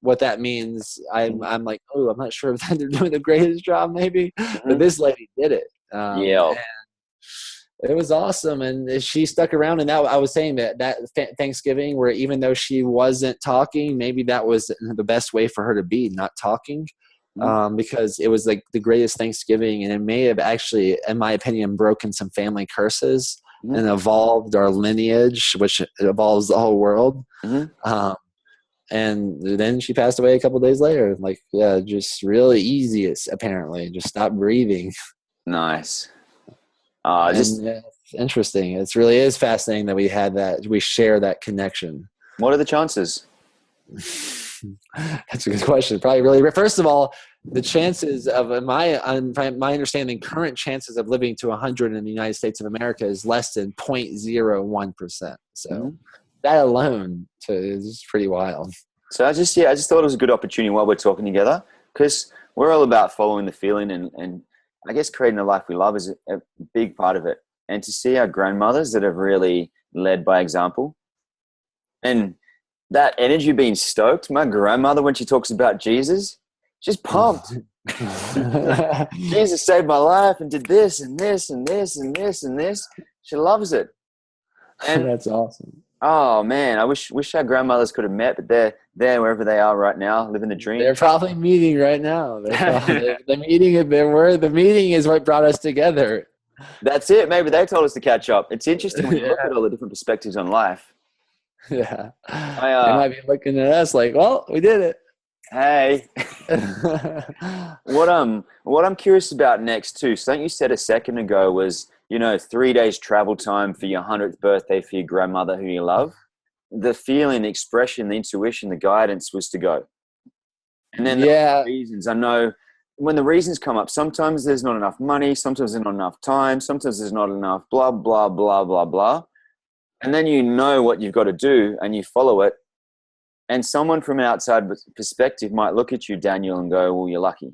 Speaker 2: what that means. I'm like, oh, I'm not sure if they're doing the greatest job, maybe, but this lady did it.
Speaker 1: Yeah.
Speaker 2: It was awesome, and she stuck around. And that I was saying that Thanksgiving, where even though she wasn't talking, maybe that was the best way for her to be, not talking, because it was like the greatest Thanksgiving, and it may have actually, in my opinion, broken some family curses and evolved our lineage, which evolves the whole world. And then she passed away a couple of days later. Like, yeah, just really easy, apparently. Just stop breathing.
Speaker 1: Nice.
Speaker 2: Yeah, it's interesting. It really is fascinating that we share that connection.
Speaker 1: What are the chances?
Speaker 2: That's a good question. Probably really. First of all, the chances of my understanding, current chances of living to 100 in the United States of America is less than 0.01%. So that alone is pretty wild.
Speaker 1: So I just thought it was a good opportunity while we're talking together, because we're all about following the feeling, and I guess creating a life we love is a big part of it. And to see our grandmothers that have really led by example, and that energy being stoked. My grandmother, when she talks about Jesus, she's pumped. Jesus saved my life and did this and this and this and this and this. She loves it. And
Speaker 2: that's awesome.
Speaker 1: Oh man, I wish our grandmothers could have met, but they're wherever they are right now, living the dream.
Speaker 2: They're probably meeting right now. The meeting is what brought us together.
Speaker 1: That's it. Maybe they told us to catch up. It's interesting when you look at all the different perspectives on life.
Speaker 2: Yeah, they might be looking at us like, well, we did it.
Speaker 1: Hey, what I'm curious about next too. Something you said a second ago was, 3 days travel time for your 100th birthday for your grandmother who you love. the feeling, the expression, the intuition, the guidance was to go. And then the reasons, I know when the reasons come up, sometimes there's not enough money, sometimes there's not enough time, sometimes there's not enough blah, blah, blah, blah, blah. And then you know what you've got to do and you follow it. And someone from an outside perspective might look at you, Daniel, and go, well, you're lucky.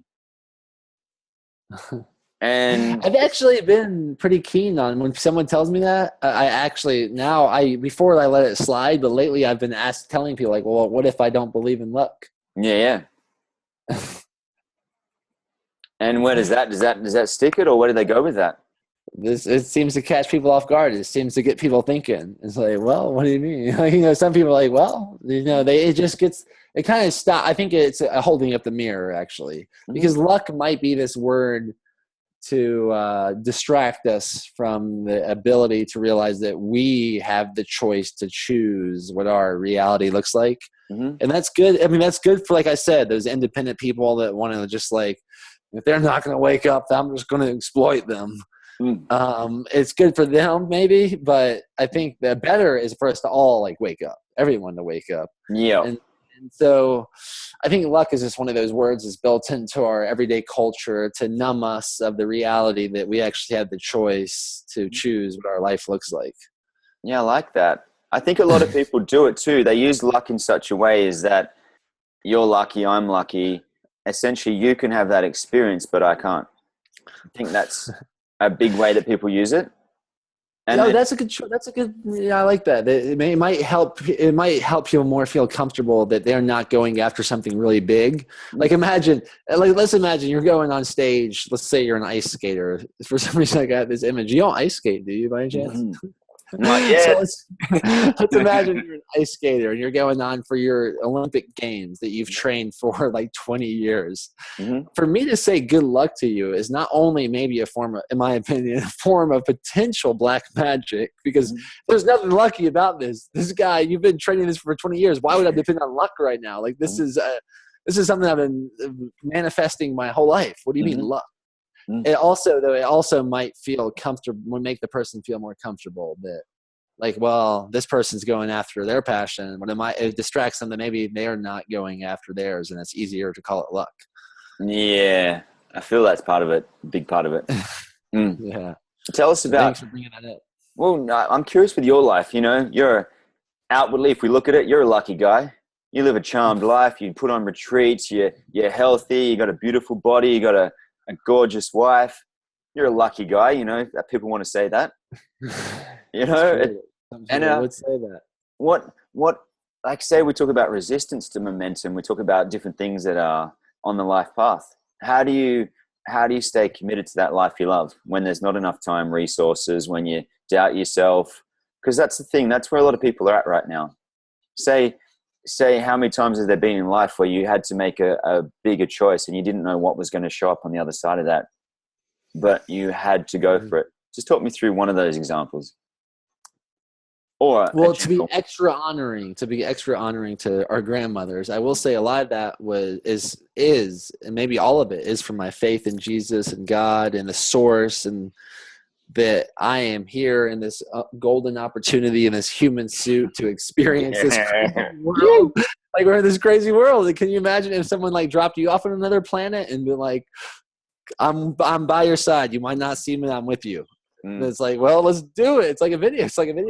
Speaker 1: And
Speaker 2: I've actually been pretty keen on when someone tells me that. Before I let it slide, but lately I've been telling people like, well, what if I don't believe in luck?
Speaker 1: Yeah. And where does that stick it, or where do they go with that?
Speaker 2: It seems to catch people off guard. It seems to get people thinking. It's like, well, what do you mean? Some people are like, well, it kind of stop. I think it's holding up the mirror actually, because luck might be this word to distract us from the ability to realize that we have the choice to choose what our reality looks like. And that's good. I mean, that's good for, like I said, those independent people that want to just like, if they're not going to wake up, I'm just going to exploit them. It's good for them maybe, but I think the better is for us to all like wake up, everyone to wake up.
Speaker 1: Yeah.
Speaker 2: And so I think luck is just one of those words that's built into our everyday culture to numb us of the reality that we actually have the choice to choose what our life looks like.
Speaker 1: Yeah, I like that. I think a lot of people do it too. They use luck in such a way as that you're lucky, I'm lucky. Essentially, you can have that experience, but I can't. I think that's a big way that people use it. And
Speaker 2: that's a good. Yeah, I like that. It might help people more feel comfortable that they're not going after something really big. Like let's imagine you're going on stage. Let's say you're an ice skater. For some reason, I got this image. You don't ice skate, do you, by any chance?
Speaker 1: Not yet.
Speaker 2: So let's imagine you're an ice skater and you're going on for your Olympic Games that you've trained for like 20 years. For me to say good luck to you is not only maybe a form of, in my opinion, a form of potential black magic, because there's nothing lucky about this. This guy, you've been training this for 20 years. Why would I depend on luck right now? Like this is something I've been manifesting my whole life. What do you mean luck? It also might feel comfortable, would make the person feel more comfortable that like, well, this person's going after their passion, but it distracts them that maybe they're not going after theirs, and it's easier to call it luck.
Speaker 1: Yeah, I feel that's part of it, big part of it.
Speaker 2: Yeah.
Speaker 1: Tell us about.
Speaker 2: Thanks for bringing that up.
Speaker 1: Well, I'm curious with your life. You're outwardly, if we look at it, you're a lucky guy. You live a charmed life. You put on retreats. You're healthy. You got a beautiful body. You got a gorgeous wife. You're a lucky guy, that people want to say that. And
Speaker 2: I would say that.
Speaker 1: What like say we talk about resistance to momentum, we talk about different things that are on the life path. How do you stay committed to that life you love when there's not enough time, resources, when you doubt yourself? Because that's the thing, that's where a lot of people are at right now. Say how many times has there been in life where you had to make a bigger choice and you didn't know what was going to show up on the other side of that, but you had to go for it? Just talk me through one of those examples.
Speaker 2: To be extra honoring to our grandmothers, I will say a lot of that is, and maybe all of it is from my faith in Jesus and God and the source, and that I am here in this golden opportunity in this human suit to experience this crazy world. Like, we're in this crazy world. Can you imagine if someone like dropped you off on another planet and be like, I'm by your side. You might not see me, I'm with you. And it's like, well, let's do it. It's like a video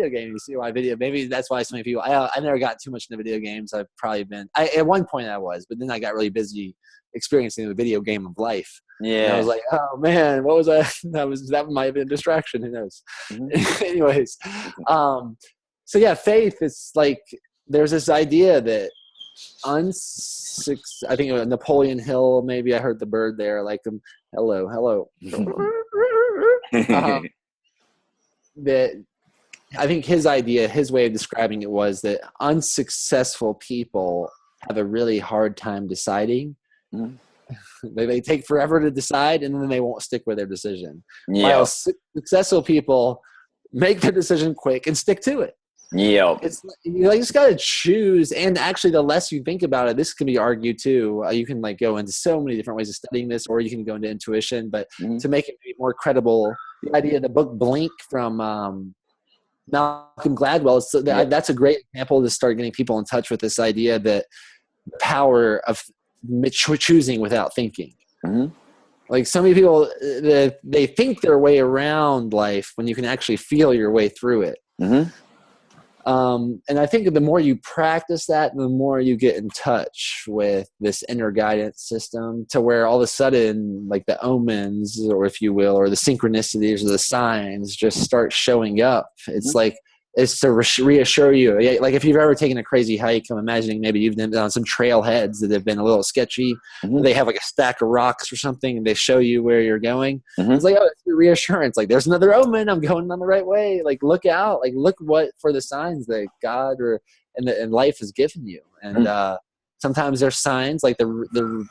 Speaker 2: game. You see why maybe that's why so many people, I never got too much into video games. I've probably been, at one point I was, but then I got really busy experiencing the video game of life. Yeah. And I was like, oh man, what was I? That might have been a distraction. Who knows? Anyways. So yeah, faith is like, there's this idea that I think Napoleon Hill, maybe I heard the bird there, like, hello. That I think his way of describing it was that unsuccessful people have a really hard time deciding. They take forever to decide, and then they won't stick with their decision. While successful people make their decision quick and stick to it. You just got to choose. And actually, the less you think about it, this can be argued too. You can like go into so many different ways of studying this, or you can go into intuition. But to make it more credible, the idea of the book Blink from Malcolm Gladwell. So that's a great example to start getting people in touch with this idea that the power of choosing without thinking.
Speaker 1: Mm-hmm.
Speaker 2: Like so many people, they think their way around life when you can actually feel your way through it.
Speaker 1: Mm-hmm.
Speaker 2: And I think the more you practice that, the more you get in touch with this inner guidance system, to where all of a sudden, like the omens, or if you will, or the synchronicities or the signs just start showing up. It's
Speaker 1: Mm-hmm.
Speaker 2: like, it's to reassure you. Like if you've ever taken a crazy hike, I'm imagining maybe you've been on some trailheads that have been a little sketchy.
Speaker 1: Mm-hmm.
Speaker 2: They have like a stack of rocks or something, and they show you where you're going.
Speaker 1: Mm-hmm.
Speaker 2: It's like, oh, it's your reassurance. Like there's another omen. I'm going on the right way. Like look out. Like look what for the signs that God and life has given you. And sometimes there's signs like the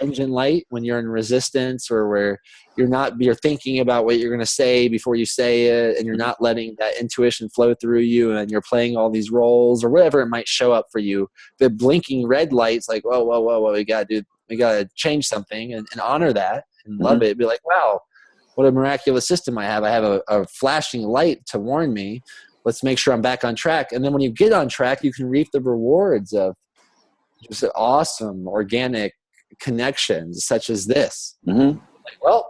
Speaker 2: engine light when you're in resistance, or where you're thinking about what you're going to say before you say it, and you're not letting that intuition flow through you, and you're playing all these roles or whatever it might show up for you. The blinking red lights, like, whoa, we got to change something and honor that and love it. Be like, wow, what a miraculous system I have. I have a flashing light to warn me. Let's make sure I'm back on track. And then when you get on track, you can reap the rewards of just awesome organic connections such as this.
Speaker 1: Mm-hmm.
Speaker 2: Like, well,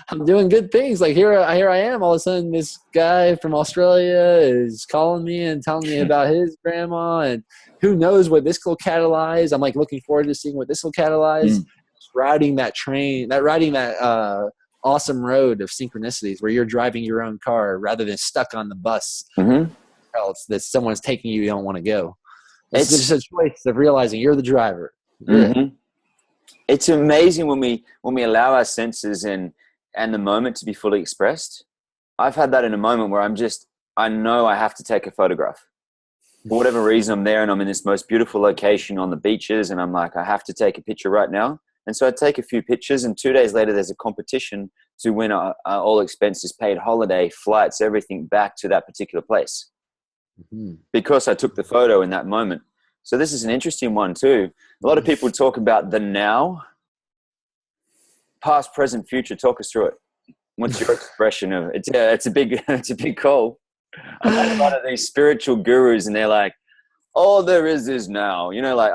Speaker 2: I'm doing good things. Like here I am. All of a sudden, this guy from Australia is calling me and telling me about his grandma, and who knows what this will catalyze. I'm like looking forward to seeing what this will catalyze. Just riding that train, riding that awesome road of synchronicities where you're driving your own car rather than stuck on the bus.
Speaker 1: Mm-hmm.
Speaker 2: Else that someone's taking you don't want to go. It's just a choice of realizing you're the driver.
Speaker 1: Mm-hmm. It's amazing when we allow our senses and the moment to be fully expressed. I've had that in a moment where I know I have to take a photograph. For whatever reason, I'm there and I'm in this most beautiful location on the beaches, and I'm like, I have to take a picture right now. And so I take a few pictures, and 2 days later, there's a competition to win a all expenses paid holiday, flights, everything back to that particular place. Mm-hmm. Because I took the photo in that moment. So this is an interesting one too. A lot of people talk about the now, past, present, future. Talk us through it. What's your expression of it? It's a big call. I've had a lot of these spiritual gurus, and they're like, all there is now. You know, like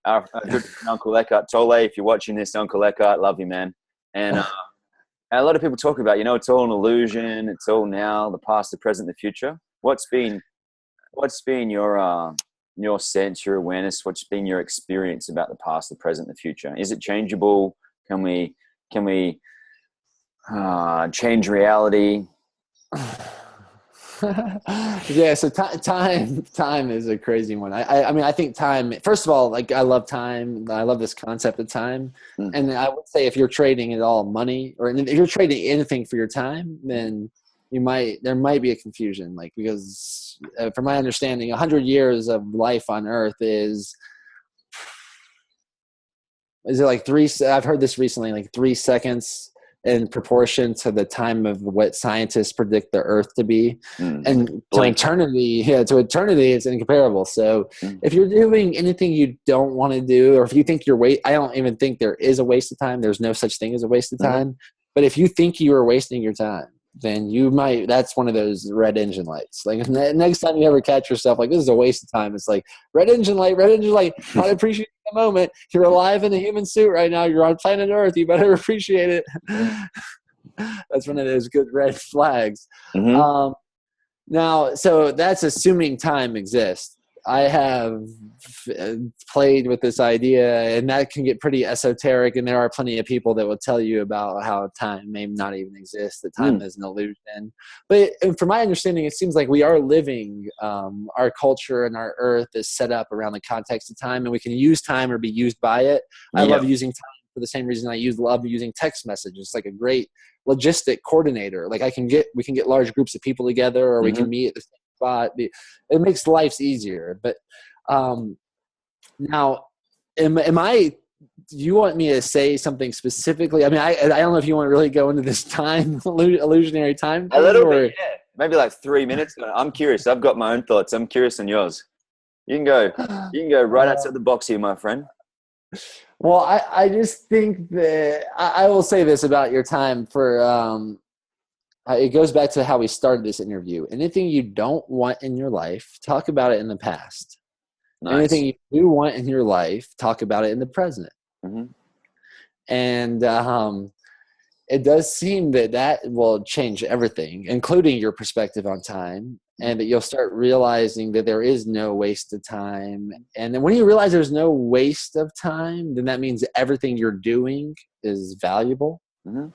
Speaker 1: our good Uncle Eckhart Tolle. If you're watching this, Uncle Eckhart, love you, man. And a lot of people talk about, it's all an illusion. It's all now, the past, the present, the future. What's been your sense, your awareness? What's been your experience about the past, the present, the future? Is it changeable? Can we change reality?
Speaker 2: Yeah. So time is a crazy one. I mean, I think time, first of all, like I love time. I love this concept of time. And I would say if you're trading it all money, or if you're trading anything for your time, then there might be a confusion, like, because from my understanding, 100 years of life on Earth is it like I've heard this recently, like 3 seconds in proportion to the time of what scientists predict the Earth to be. And to eternity, it's incomparable. So if you're doing anything you don't want to do, or if you think I don't even think there is a waste of time. There's no such thing as a waste of time. But if you think you are wasting your time, then that's one of those red engine lights. Like next time you ever catch yourself like, this is a waste of time, it's like red engine light. I appreciate the moment. You're alive in a human suit right now. You're on planet Earth. You better appreciate it. That's one of those good red flags. Now, so that's assuming time exists. I have played with this idea, and that can get pretty esoteric, and there are plenty of people that will tell you about how time may not even exist, that time is an illusion. But from my understanding, it seems like we are living, our culture and our earth is set up around the context of time, and we can use time or be used by it. I love using time for the same reason I love using text messages. It's like a great logistic coordinator. Like we can get large groups of people together, or we can meet at the same spot. It makes life easier. But now, do you want me to say something specifically? I mean, I don't know if you want to really go into this time illusionary time thing,
Speaker 1: a little bit, yeah. Maybe like 3 minutes. I'm curious. I've got my own thoughts. I'm curious on yours. You can go right outside the box here, my friend.
Speaker 2: Well, I just think that I will say this about your time. For it goes back to how we started this interview. Anything you don't want in your life, talk about it in the past.
Speaker 1: Nice.
Speaker 2: Anything you do want in your life, talk about it in the present.
Speaker 1: Mm-hmm.
Speaker 2: And it does seem that will change everything, including your perspective on time, and that you'll start realizing that there is no waste of time. And then when you realize there's no waste of time, then that means everything you're doing is valuable.
Speaker 1: Mm-hmm.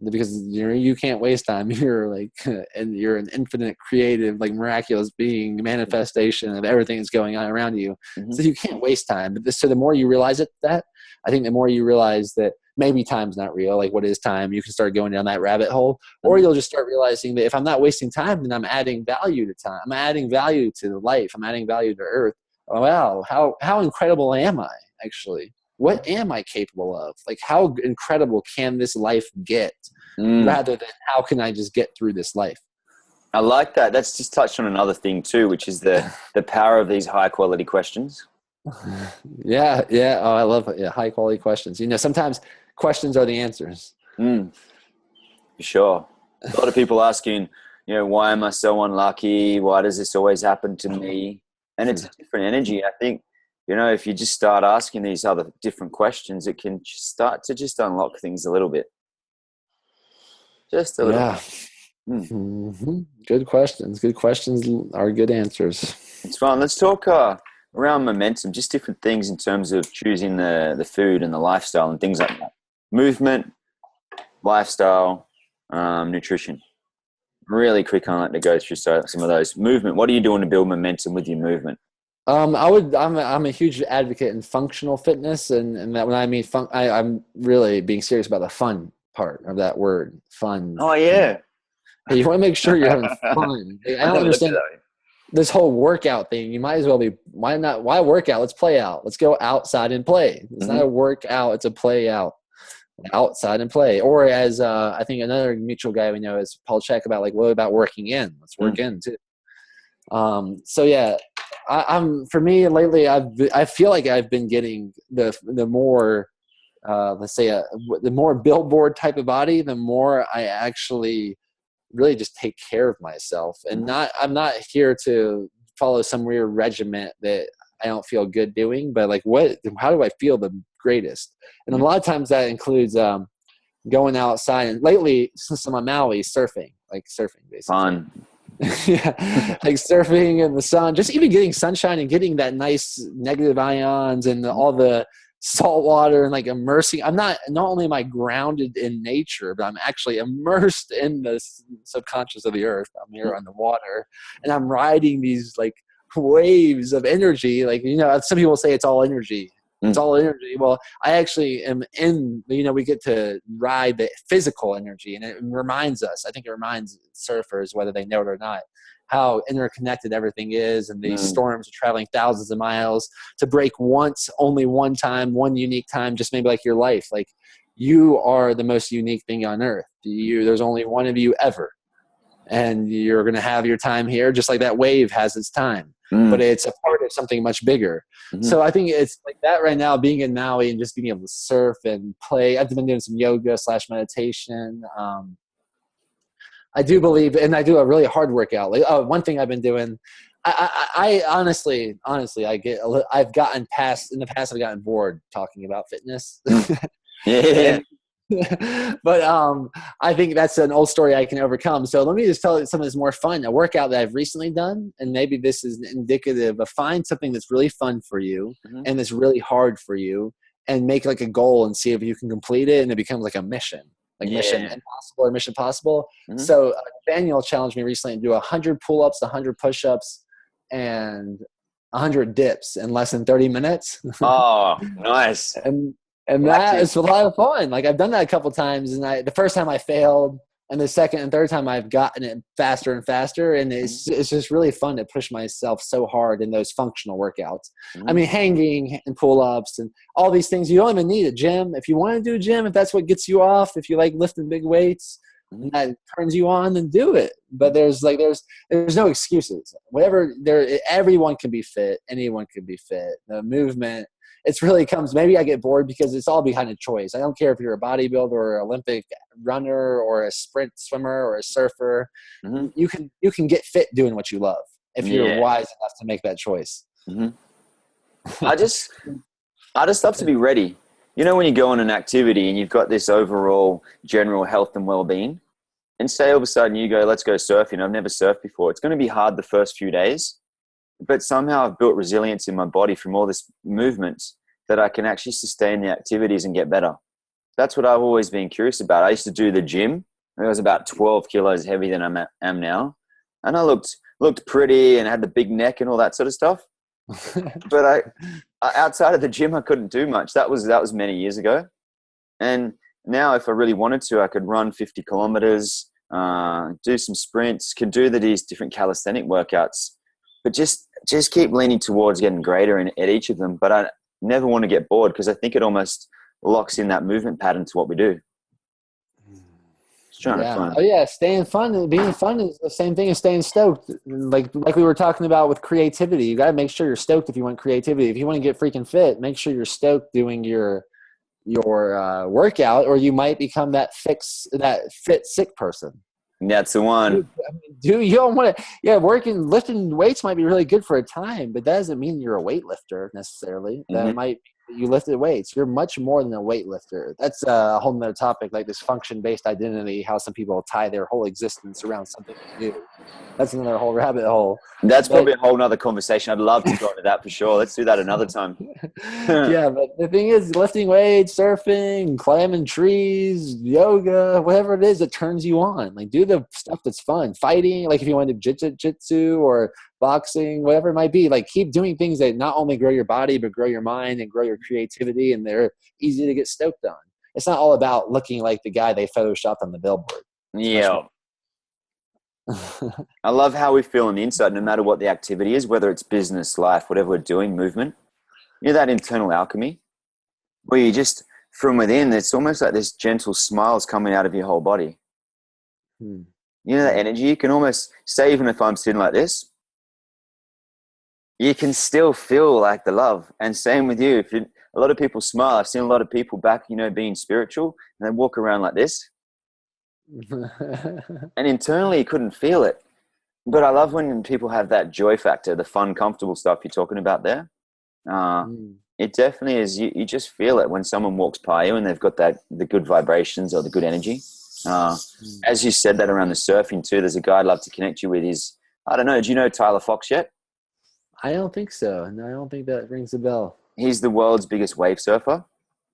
Speaker 2: Because you can't waste time. You're like, and you're an infinite, creative, like miraculous being, manifestation of everything that's going on around you.
Speaker 1: Mm-hmm.
Speaker 2: So you can't waste time. But so the more you realize that, I think the more you realize that maybe time's not real. Like, what is time? You can start going down that rabbit hole, or you'll just start realizing that if I'm not wasting time, then I'm adding value to time. I'm adding value to life. I'm adding value to Earth. Oh, wow, how incredible am I actually? What am I capable of? Like, how incredible can this life get rather than how can I just get through this life?
Speaker 1: I like that. That's just touched on another thing too, which is the power of these high quality questions.
Speaker 2: Yeah. Oh, I love it. Yeah, high quality questions. Sometimes questions are the answers.
Speaker 1: For sure. A lot of people asking, why am I so unlucky? Why does this always happen to me? And it's a different energy. I think, if you just start asking these other different questions, it can start to just unlock things a little bit. Just a little bit.
Speaker 2: Mm-hmm. Good questions. Good questions are good answers.
Speaker 1: It's fun. Let's talk around momentum, just different things in terms of choosing the food and the lifestyle and things like that. Movement, lifestyle, nutrition. Really quick, I like to go through some of those. Movement. What are you doing to build momentum with your movement?
Speaker 2: I'm a huge advocate in functional fitness, and that when I mean I'm really being serious about the fun part of that word. Fun.
Speaker 1: Oh yeah.
Speaker 2: You want to make sure you're having fun. I don't understand this whole workout thing. You might as well be. Why work out? Let's play out. Let's go outside and play. It's not a workout. It's a play out. Outside and play. Or as I think another mutual guy we know is Paul Check about what about working in? Let's work in too. So yeah. For me lately, I feel like I've been getting the more, let's say, the more billboard type of body, the more I actually really just take care of myself, and I'm not here to follow some weird regiment that I don't feel good doing, but how do I feel the greatest? And a lot of times that includes going outside, and lately since I'm on Maui, surfing basically.
Speaker 1: Fun.
Speaker 2: Yeah, like surfing in the sun, just even getting sunshine and getting that nice negative ions and all the salt water and immersing. I'm not only am I grounded in nature, but I'm actually immersed in the subconscious of the earth. I'm here on the water, and I'm riding these waves of energy. Some people say it's all energy. It's all energy. Well, I actually am in, we get to ride the physical energy, and it reminds us, I think it reminds surfers, whether they know it or not, how interconnected everything is. And these storms are traveling thousands of miles to break once, only one time, one unique time, just maybe like your life. You are the most unique thing on earth. There's only one of you ever. And you're going to have your time here, just like that wave has its time. But it's a part of something much bigger. So I think it's like that right now, being in Maui and just being able to surf and play. I've been doing some yoga / meditation. I do believe, and I do a really hard workout. One thing I've been doing, I honestly, I've gotten past, in the past, I've gotten bored talking about fitness.
Speaker 1: Yeah.
Speaker 2: But I think that's an old story I can overcome. So let me just tell you something that's more fun. A workout that I've recently done, and maybe this is indicative of, find something that's really fun for you and that's really hard for you, and make a goal and see if you can complete it, and it becomes a mission. Mission impossible or mission possible. So Daniel challenged me recently to do 100 pull-ups, 100 push-ups, and 100 dips in less than 30 minutes.
Speaker 1: Oh, nice.
Speaker 2: And that is a lot of fun. I've done that a couple times, and the first time I failed, and the second and third time I've gotten it faster and faster, and it's just really fun to push myself so hard in those functional workouts. I mean, hanging and pull-ups and all these things. You don't even need a gym. If you want to do a gym, if that's what gets you off, if you like lifting big weights, and that turns you on, then do it. But there's no excuses. Whatever everyone can be fit. Anyone can be fit. The movement, it's really comes, maybe I get bored because it's all behind a choice. I don't care if you're a bodybuilder or an Olympic runner or a sprint swimmer or a surfer.
Speaker 1: Mm-hmm.
Speaker 2: You can get fit doing what you love if you're wise enough to make that choice.
Speaker 1: Mm-hmm. I just love to be ready. You know, when you go on an activity and you've got this overall general health and well-being, and say all of a sudden you go, let's go surfing. I've never surfed before. It's going to be hard the first few days, but somehow I've built resilience in my body from all this movement that I can actually sustain the activities and get better. That's what I've always been curious about. I used to do the gym. I was about 12 kilos heavier than I am now. And I looked pretty and had the big neck and all that sort of stuff. But I outside of the gym, I couldn't do much. That was many years ago. And now if I really wanted to, I could run 50 kilometers, do some sprints, could do these different calisthenic workouts, but just keep leaning towards getting greater at each of them. But I never want to get bored because I think it almost locks in that movement pattern to what we do. Just trying to fun.
Speaker 2: Oh yeah, staying fun and being fun is the same thing as staying stoked. Like we were talking about with creativity, you got to make sure you're stoked if you want creativity. If you want to get freaking fit, make sure you're stoked doing your workout, or you might become that fit sick person.
Speaker 1: That's the one.
Speaker 2: Dude, you don't want to. Yeah, lifting weights might be really good for a time, but that doesn't mean you're a weightlifter necessarily.
Speaker 1: Mm-hmm.
Speaker 2: That might you lifted weights. You're much more than a weightlifter. That's a whole nother topic, like this function-based identity, how some people tie their whole existence around something they do. That's another whole rabbit hole.
Speaker 1: That's probably a whole nother conversation. I'd love to go into that for sure. Let's do that another time.
Speaker 2: Yeah, but the thing is, lifting weights, surfing, climbing trees, yoga, whatever it is that turns you on. Like, do the stuff that's fun. Fighting, like if you want to do jiu-jitsu or boxing, whatever it might be, like keep doing things that not only grow your body but grow your mind and grow your creativity, and they're easy to get stoked on. It's not all about looking like the guy they photoshopped on the billboard.
Speaker 1: Yeah. I love how we feel on the inside, no matter what the activity is, whether it's business, life, whatever we're doing, movement. You know, that internal alchemy where you just, from within, it's almost like this gentle smiles coming out of your whole body. You know, that energy, you can almost say, even if I'm sitting like this, you can still feel like the love. And same with you. A lot of people smile. I've seen a lot of people back, you know, being spiritual, and they walk around like this. And internally you couldn't feel it. But I love when people have that joy factor, the fun, comfortable stuff you're talking about there. It definitely is. You just feel it when someone walks by you and they've got the good vibrations or the good energy. As you said that around the surfing too, there's a guy I'd love to connect you with. I don't know, do you know Tyler Fox yet?
Speaker 2: I don't think so. No, I don't think that rings a bell.
Speaker 1: He's the world's biggest wave surfer.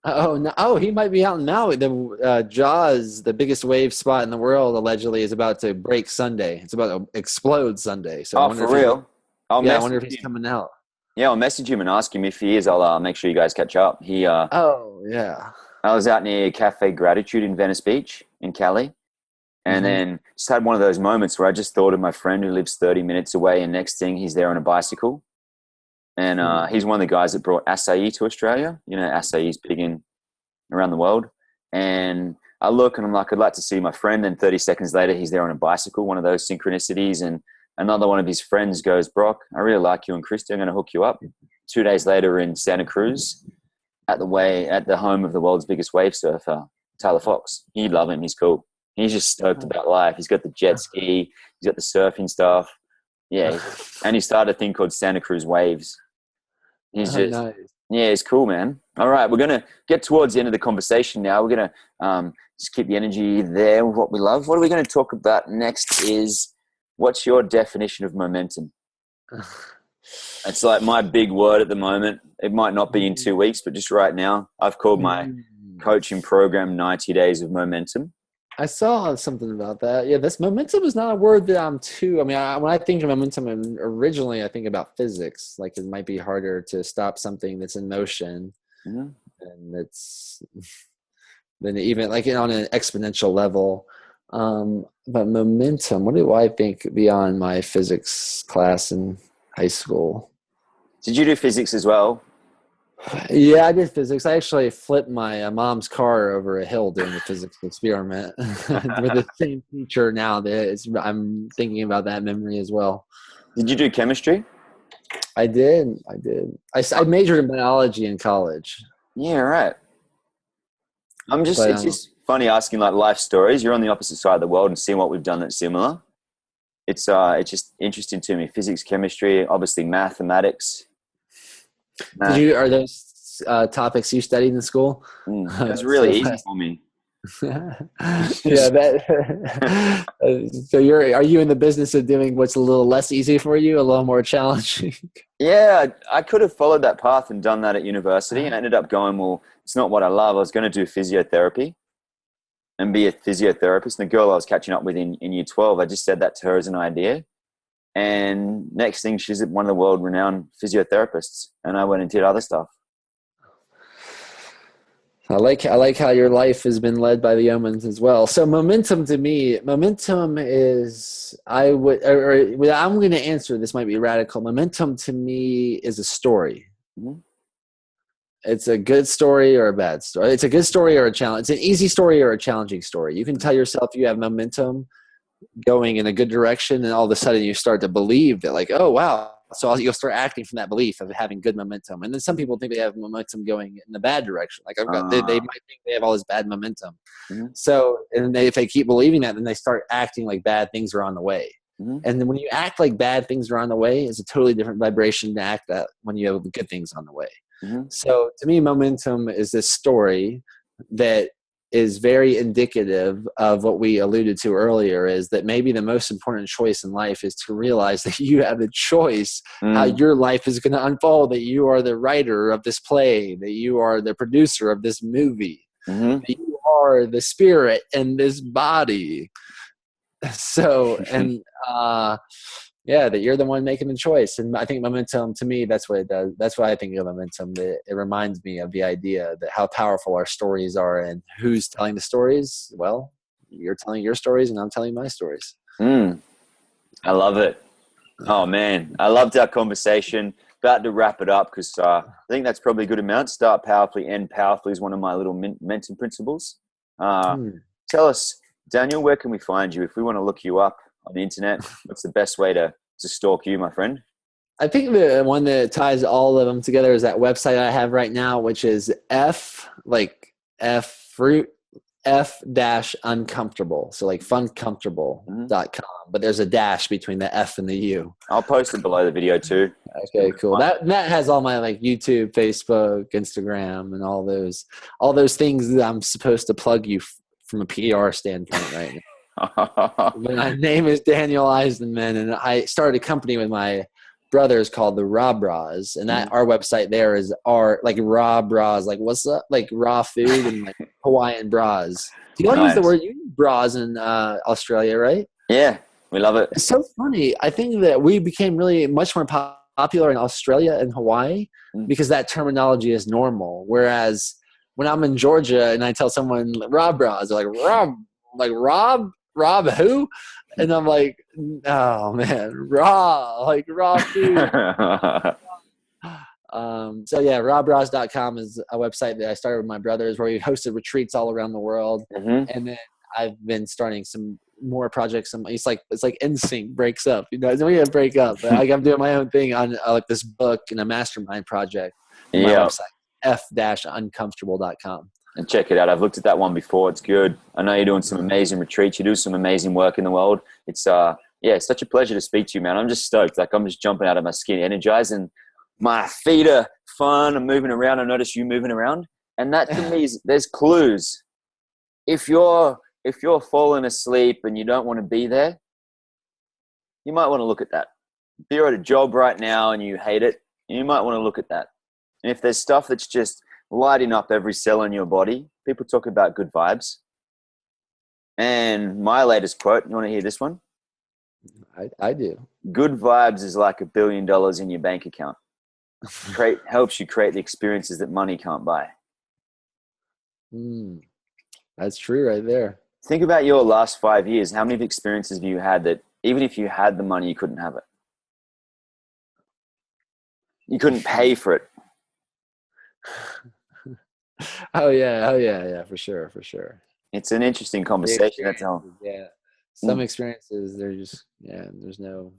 Speaker 2: Oh, no. Oh, he might be out now. The Jaws, the biggest wave spot in the world, allegedly is about to break Sunday. It's about to explode Sunday. So
Speaker 1: for real?
Speaker 2: I wonder if he's coming out.
Speaker 1: Yeah, I'll message him and ask him if he is. I'll make sure you guys catch up.
Speaker 2: Oh, yeah.
Speaker 1: I was out near Cafe Gratitude in Venice Beach in Cali. And then just had one of those moments where I just thought of my friend who lives 30 minutes away, and next thing he's there on a bicycle. And he's one of the guys that brought acai to Australia. You know, acai is big around the world. And I look and I'm like, I'd like to see my friend. And 30 seconds later, he's there on a bicycle, one of those synchronicities. And another one of his friends goes, Brock, I really like you and Christy. I'm going to hook you up. 2 days later in Santa Cruz at the home of the world's biggest wave surfer, Tyler Fox. You'd love him. He's cool. He's just stoked about life. He's got the jet ski. He's got the surfing stuff. Yeah. And he started a thing called Santa Cruz Waves. He's nice. Yeah, it's cool, man. All right. We're going to get towards the end of the conversation now. We're going to just keep the energy there with what we love. What are we going to talk about next is, what's your definition of momentum? It's like my big word at the moment. It might not be in 2 weeks, but just right now, I've called my coaching program 90 Days of Momentum.
Speaker 2: I saw something about that. Yeah, this momentum is not a word that I'm too. I mean, when I think of momentum, originally I think about physics. Like, it might be harder to stop something that's in motion, and it's than even like on an exponential level. But momentum, what do I think beyond my physics class in high school?
Speaker 1: Did you do physics as well?
Speaker 2: Yeah, I did physics. I actually flipped my mom's car over a hill doing the physics experiment with the same teacher now. I'm thinking about that memory as well.
Speaker 1: Did you do chemistry?
Speaker 2: I did. I majored in biology in college.
Speaker 1: Yeah, right.
Speaker 2: But
Speaker 1: It's just funny asking like life stories. You're on the opposite side of the world and seeing what we've done that's similar. It's just interesting to me. Physics, chemistry, obviously mathematics.
Speaker 2: Are those topics you studied in school?
Speaker 1: It was really easy for me.
Speaker 2: Yeah, so are you in the business of doing what's a little less easy for you, a little more challenging?
Speaker 1: Yeah, I could have followed that path and done that at university. I ended up going, well, it's not what I love. I was going to do physiotherapy and be a physiotherapist. And the girl I was catching up with in year 12, I just said that to her as an idea. And next thing, she's one of the world-renowned physiotherapists. And I went and did other stuff.
Speaker 2: I like how your life has been led by the omens as well. So momentum to me, is I'm going to answer, this might be radical. Momentum to me is a story. Mm-hmm. It's a good story or a bad story. It's a good story or a challenge. It's an easy story or a challenging story. You can tell yourself you have momentum going in a good direction, and all of a sudden you start to believe that, like, oh wow. So you'll start acting from that belief of having good momentum. And then some people think they have momentum going in the bad direction. Like they might think they have all this bad momentum. Mm-hmm. So, and if they keep believing that, then they start acting like bad things are on the way. Mm-hmm. And then when you act like bad things are on the way, it's a totally different vibration to act that when you have good things on the way. Mm-hmm. So to me, momentum is this story that is very indicative of what we alluded to earlier, is that maybe the most important choice in life is to realize that you have a choice how your life is going to unfold, that you are the writer of this play, that you are the producer of this movie, that you are the spirit in this body. So, and that you're the one making the choice. And I think momentum, to me, that's what it does. That's why I think of momentum. It reminds me of the idea that how powerful our stories are, and who's telling the stories. Well, you're telling your stories and I'm telling my stories.
Speaker 1: I love it. Oh man, I loved our conversation. About to wrap it up, because I think that's probably a good amount. Start powerfully, end powerfully is one of my little momentum principles. Tell us, Daniel, where can we find you if we want to look you up on the internet? What's the best way to stalk you, my friend? I think the one that ties all of them together is that website I have right now, which is F-uncomfortable. So like funcomfortable.com, but there's a dash between the F and the U. I'll post it below the video too. Okay, cool. That has all my like YouTube, Facebook, Instagram, and all those things that I'm supposed to plug you from a PR standpoint right now. My name is Daniel Eisenman, and I started a company with my brothers called the RawBrahs, and that our website there is like RawBrahs, like what's up, like raw food and like Hawaiian bras. Do you all use the word bras in Australia, right? Yeah, we love it. It's so funny. I think that we became really much more popular in Australia and Hawaii because that terminology is normal. Whereas when I'm in Georgia and I tell someone RawBrahs, they're like Rob who? And I'm like, oh man, raw food. So yeah, RawBrahs.com is a website that I started with my brothers where we hosted retreats all around the world. And then I've been starting some more projects. It's like NSYNC breaks up, we didn't break up, but I'm doing my own thing on like this book and a mastermind project. My website, f-uncomfortable.com. And check it out. I've looked at that one before. It's good. I know you're doing some amazing retreats. You do some amazing work in the world. It's it's such a pleasure to speak to you, man. I'm just stoked. Like I'm just jumping out of my skin, energized, and my feet are fun. I'm moving around. I notice you moving around, and that to me is there's clues. If you're falling asleep and you don't want to be there, you might want to look at that. If you're at a job right now and you hate it, you might want to look at that. And if there's stuff that's just lighting up every cell in your body, people talk about good vibes. And my latest quote, you want to hear this one? I do. Good vibes is like $1 billion in your bank account. Helps you create the experiences that money can't buy. That's true right there. Think about your last 5 years. How many experiences have you had that even if you had the money, you couldn't have it? You couldn't pay for it.
Speaker 2: Oh yeah. Oh yeah. Yeah. For sure. For sure.
Speaker 1: It's an interesting
Speaker 2: The
Speaker 1: conversation. That's all.
Speaker 2: experiences, yeah. Some
Speaker 1: Mm,
Speaker 2: experiences, they're just, yeah, there's no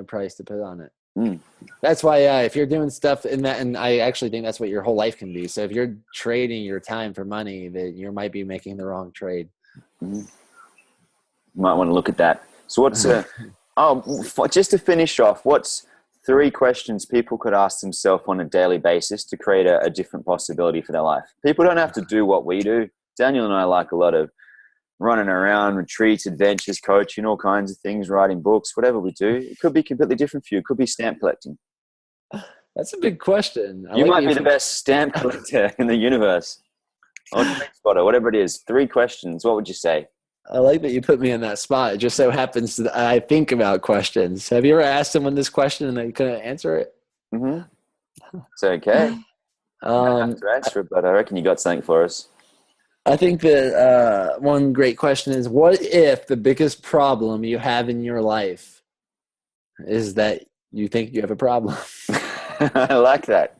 Speaker 2: price to put on it.
Speaker 1: mm,
Speaker 2: That's why, if you're doing stuff in that, and I actually think that's what your whole life can be. So if you're trading your time for money, that you might be making the wrong trade.
Speaker 1: mm. Might want to look at that. So what's just to finish off, what's 3 questions people could ask themselves on a daily basis to create a different possibility for their life? People don't have to do what we do. Daniel and I like a lot of running around, retreats, adventures, coaching, all kinds of things, writing books, whatever we do. It could be completely different for you. It could be stamp collecting.
Speaker 2: That's a big question.
Speaker 1: You might be the best stamp collector in the universe. Or trade spotter, whatever it is. 3 questions. What would you say?
Speaker 2: I like that you put me in that spot. It just so happens that I think about questions. Have you ever asked someone this question and they couldn't answer it?
Speaker 1: Mm-hmm. It's okay. You don't have to answer it, but I reckon you got something for us.
Speaker 2: I think that one great question is, what if the biggest problem you have in your life is that you think you have a problem?
Speaker 1: I like that.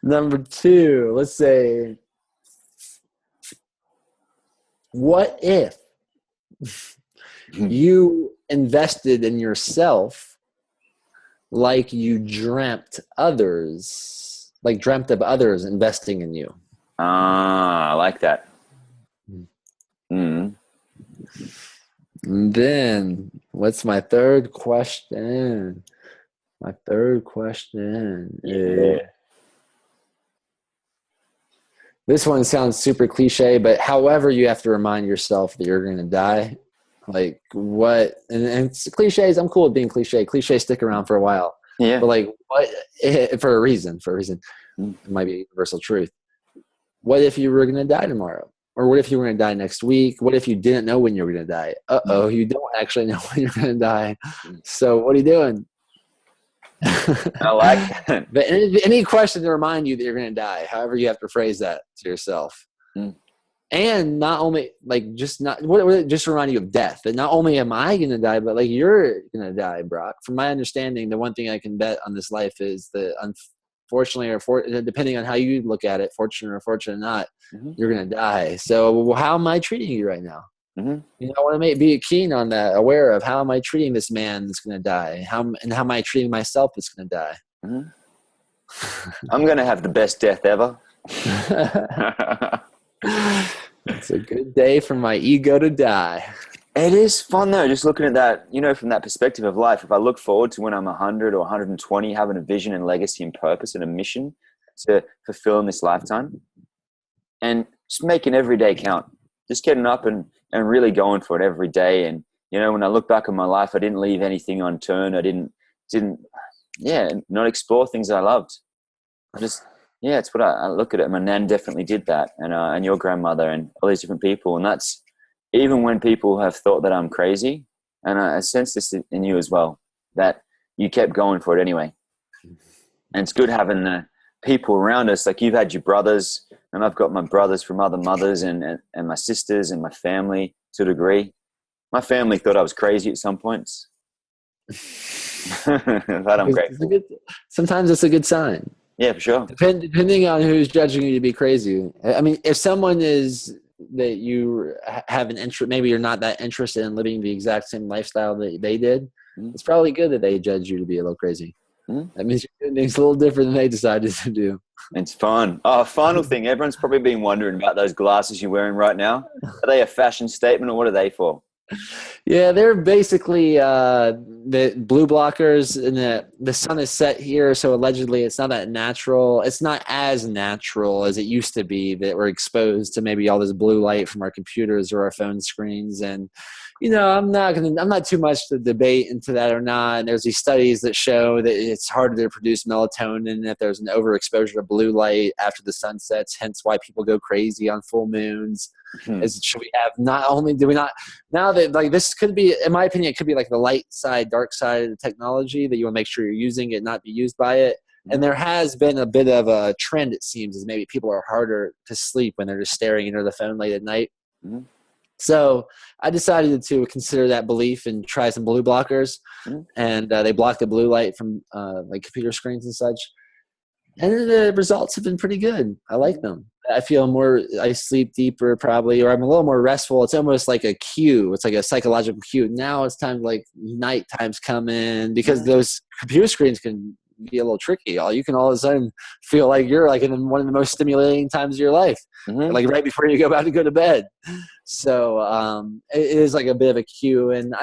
Speaker 2: Number 2, let's say, what if you invested in yourself like you dreamt of others investing in you?
Speaker 1: I like that. Mm.
Speaker 2: And then what's my 3rd question? My 3rd question is, this one sounds super cliche, but however you have to remind yourself that you're going to die. Like what, and it's cliches. I'm cool with being cliche. Cliches stick around for a while.
Speaker 1: Yeah.
Speaker 2: But like what, for a reason, it might be a universal truth. What if you were going to die tomorrow? Or what if you were going to die next week? What if you didn't know when you were going to die? You don't actually know when you're going to die. So what are you doing?
Speaker 1: I like that.
Speaker 2: But any question to remind you that you're going to die, however you have to phrase that to yourself. And not only just remind you of death, that not only am I going to die, but like you're going to die, Brock. From my understanding, the one thing I can bet on this life is that unfortunately, or depending on how you look at it, fortunate or fortunate or not, you're going to die. So how am I treating you right now? I want to be keen on that, aware of how am I treating this man that's going to die? How am I treating myself that's going to die? I'm
Speaker 1: going to have the best death ever.
Speaker 2: It's a good day for my ego to die.
Speaker 1: It is fun though, just looking at that, from that perspective of life. If I look forward to when I'm 100 or 120, having a vision and legacy and purpose and a mission to fulfill in this lifetime, and just making every day count, just getting up and really going for it every day. And, when I look back on my life, I didn't leave anything unturned. I didn't not explore things that I loved. It's what I look at it. My nan definitely did that. And your grandmother and all these different people. And that's even when people have thought that I'm crazy. And I sense this in you as well, that you kept going for it anyway. And it's good having the people around us. Like you've had your brothers, and I've got my brothers from other mothers and my sisters and my family to a degree. My family thought I was crazy at some points. But I'm grateful.
Speaker 2: Sometimes it's a good sign.
Speaker 1: Yeah, for sure.
Speaker 2: Depending on who's judging you to be crazy. I mean, if someone is that you have an interest, maybe you're not that interested in living the exact same lifestyle that they did, it's probably good that they judge you to be a little crazy. That means you're doing things a little different than they decided to do. It's
Speaker 1: fun. Final thing. Everyone's probably been wondering about those glasses you're wearing right now. Are they a fashion statement or what are they for?
Speaker 2: Yeah, they're basically the blue blockers, and the sun is set here, so allegedly it's not that natural. It's not as natural as it used to be that we're exposed to maybe all this blue light from our computers or our phone screens. And I'm not too much to debate into that or not. And there's these studies that show that it's harder to produce melatonin if there's an overexposure to blue light after the sun sets. Hence why people go crazy on full moons. Should we have now that this could be, in my opinion, it could be like the light side, dark side of the technology that you want to make sure you're using it, not be used by it. And there has been a bit of a trend, it seems, is maybe people are harder to sleep when they're just staring into the phone late at night. So I decided to consider that belief and try some blue blockers, and they block the blue light from like computer screens and such. And the results have been pretty good. I like them. I feel I sleep deeper probably, or I'm a little more restful. It's almost like a cue. It's like a psychological cue. Now it's time to like night times come in, because those computer screens can be a little tricky. You can all of a sudden feel like you're like in one of the most stimulating times of your life, like right before you go about to go to bed. So it is like a bit of a cue, and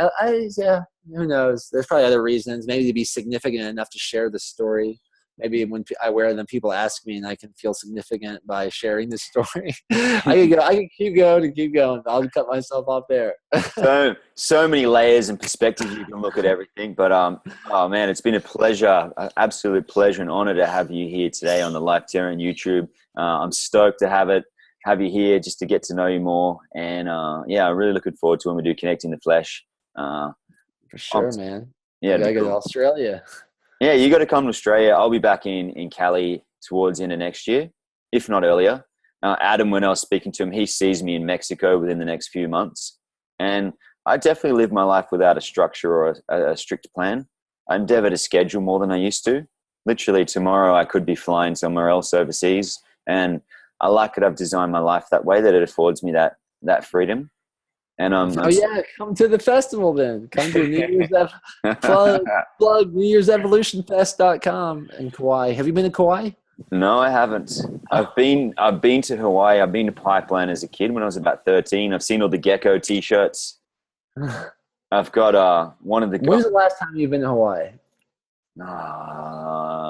Speaker 2: yeah, who knows? There's probably other reasons. Maybe to be significant enough to share the story. Maybe when I wear them, people ask me, and I can feel significant by sharing the story. I can keep going and keep going. I'll cut myself off there.
Speaker 1: so many layers and perspectives you can look at everything. But oh man, it's been a pleasure, an absolute pleasure and honor to have you here today on the Lifetarian YouTube. I'm stoked to have you here just to get to know you more. And yeah, I'm really looking forward to when we do Connect in the Flesh.
Speaker 2: For sure, man.
Speaker 1: Yeah,
Speaker 2: you gotta go to Australia.
Speaker 1: Yeah, you got to come to Australia. I'll be back in Cali towards the end of next year, if not earlier. Adam, when I was speaking to him, he sees me in Mexico within the next few months. And I definitely live my life without a structure or a strict plan. I endeavor to schedule more than I used to. Literally tomorrow I could be flying somewhere else overseas. And I like it. I've designed my life that way, that it affords me that freedom. And
Speaker 2: come to the festival then. Come to New Year's plug NewYear'sEvolutionFest.com in Kauai. Have you been to Kauai?
Speaker 1: No, I haven't. I've been to Hawaii. I've been to Pipeline as a kid when I was about 13. I've seen all the gecko t-shirts. I've got one of the.
Speaker 2: When's the last time you've been to Hawaii?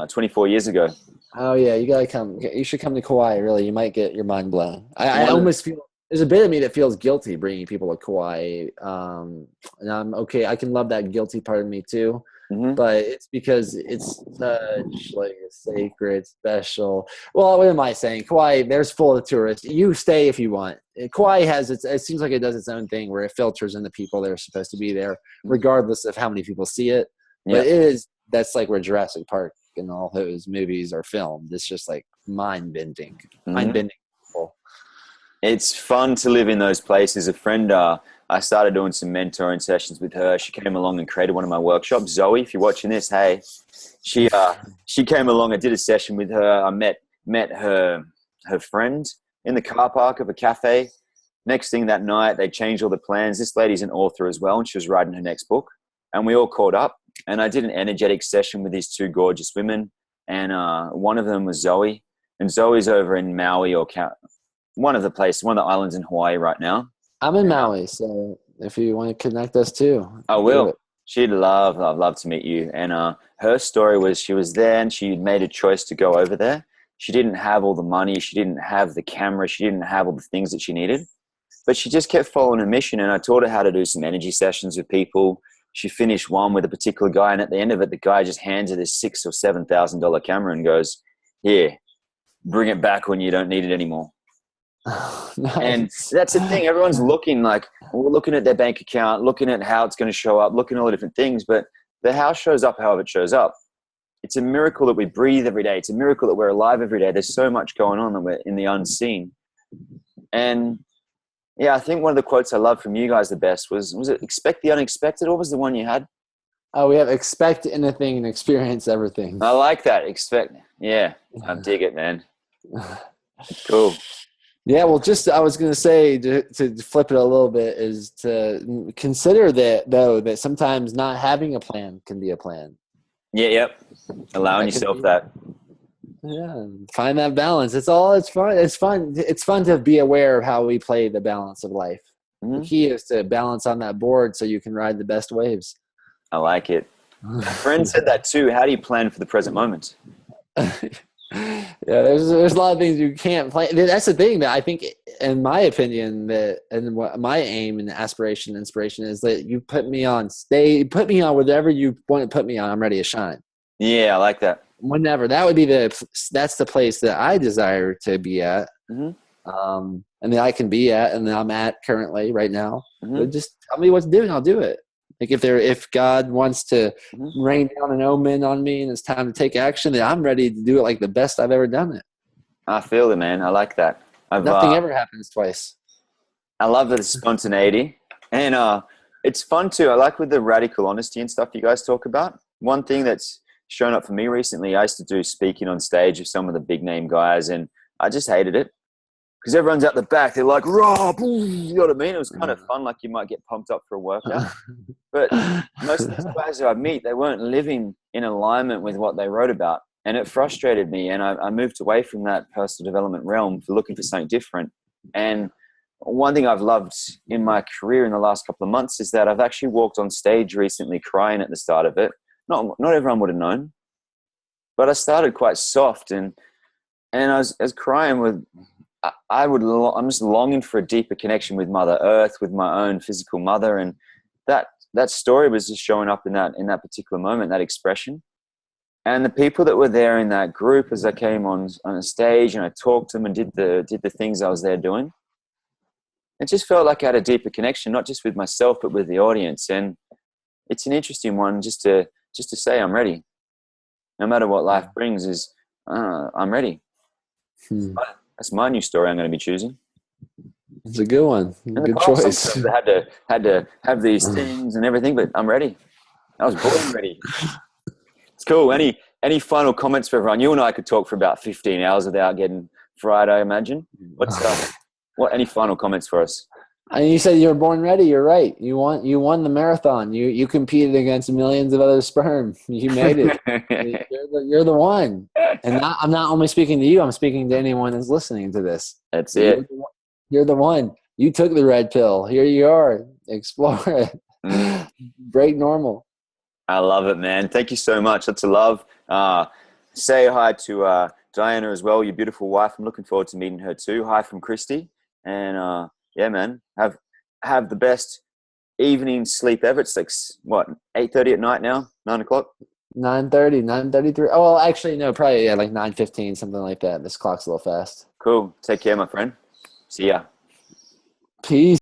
Speaker 1: 24 years ago.
Speaker 2: Oh yeah, you gotta come. You should come to Kauai. Really, you might get your mind blown. I almost feel. There's a bit of me that feels guilty bringing people to Kauai. And I'm okay. I can love that guilty part of me too. But it's because it's such like a sacred, special. Well, what am I saying? Kauai, there's full of tourists. You stay if you want. Kauai has it seems like it does its own thing where it filters in the people that are supposed to be there, regardless of how many people see it. But that's like where Jurassic Park and all those movies are filmed. It's just like mind-bending. Mind-bending.
Speaker 1: It's fun to live in those places. A friend, I started doing some mentoring sessions with her. She came along and created one of my workshops. Zoe, if you're watching this, hey, she came along. I did a session with her. I met her friend in the car park of a cafe. Next thing that night, they changed all the plans. This lady's an author as well, and she was writing her next book. And we all caught up. And I did an energetic session with these two gorgeous women. And one of them was Zoe. And Zoe's over in Maui or one of the islands in Hawaii right now.
Speaker 2: I'm in Maui, so if you want to connect us too.
Speaker 1: I will. I'd love to meet you. And her story was she was there and she made a choice to go over there. She didn't have all the money. She didn't have the camera. She didn't have all the things that she needed. But she just kept following her mission, and I taught her how to do some energy sessions with people. She finished one with a particular guy, and at the end of it, the guy just hands her this $6,000 or $7,000 camera and goes, "Here, bring it back when you don't need it anymore." Nice. And that's the thing. Everyone's looking like we're looking at their bank account, looking at how it's going to show up, looking at all the different things. But the how shows up however it shows up. It's a miracle that we breathe every day. It's a miracle that we're alive every day. There's so much going on that we're in the unseen. And yeah, I think one of the quotes I love from you guys the best was it expect the unexpected? What was the one you had?
Speaker 2: Oh, we have expect anything and experience everything.
Speaker 1: I like that. Expect. Yeah, I dig it, man. Cool.
Speaker 2: Yeah, well, I was going to say to flip it a little bit is to consider that sometimes not having a plan can be a plan.
Speaker 1: Yeah, yep. Allowing yourself that.
Speaker 2: Yeah, find that balance. It's fun. It's fun. It's fun to be aware of how we play the balance of life. Mm-hmm. The key is to balance on that board so you can ride the best waves. I
Speaker 1: like it. A friend said that too. How do you plan for the present moment?
Speaker 2: Yeah, there's a lot of things you can't plan. That's the thing that I think, in my opinion, and what my aim and aspiration, inspiration is that you put me on whatever you want to put me on. I'm ready to shine. Yeah,
Speaker 1: I like that.
Speaker 2: Whenever that's the place that I desire to be at, mm-hmm. And that I can be at, and that I'm at currently right now. Mm-hmm. But just tell me what to do, and I'll do it. Like if God wants to rain down an omen on me and it's time to take action, then I'm ready to do it like the best I've ever done it.
Speaker 1: I feel it, man. I like that.
Speaker 2: Nothing ever happens twice.
Speaker 1: I love the spontaneity. And it's fun too. I like with the radical honesty and stuff you guys talk about. One thing that's shown up for me recently, I used to do speaking on stage with some of the big name guys, and I just hated it. Because everyone's out the back, they're like, raw, you know what I mean? It was kind of fun, like you might get pumped up for a workout. But most of these guys who I meet, they weren't living in alignment with what they wrote about. And it frustrated me. And I moved away from that personal development realm for looking for something different. And one thing I've loved in my career in the last couple of months is that I've actually walked on stage recently crying at the start of it. Not everyone would have known. But I started quite soft and I was crying with... I'm just longing for a deeper connection with Mother Earth, with my own physical mother, and that story was just showing up in that particular moment, that expression. And the people that were there in that group, as I came on a stage and I talked to them and did the things I was there doing, it just felt like I had a deeper connection, not just with myself but with the audience. And it's an interesting one just to say I'm ready, no matter what life brings. I'm ready. That's my new story I'm going to be choosing.
Speaker 2: It's a good one. Good choice.
Speaker 1: I had to have these things and everything, but I'm ready. I was born ready. It's cool. Any final comments for everyone? You and I could talk for about 15 hours without getting fried, I imagine. Any final comments for us?
Speaker 2: And you said you were born ready. You're right. You won the marathon. You competed against millions of other sperm. You made it. You're the one. And I'm not only speaking to you. I'm speaking to anyone that's listening to this.
Speaker 1: That's it.
Speaker 2: You're the one. You took the red pill. Here you are. Explore it. Break normal.
Speaker 1: I love it, man. Thank you so much. That's a love. Say hi to Diana as well, your beautiful wife. I'm looking forward to meeting her too. Hi from Christy. And yeah, man, have the best evening sleep ever. It's like, what, 8:30 at night now? 9 o'clock?
Speaker 2: 9:30, 9:33. Oh, well, actually, no, probably like 9:15, something like that. This clock's a little fast.
Speaker 1: Cool. Take care, my friend. See ya.
Speaker 2: Peace.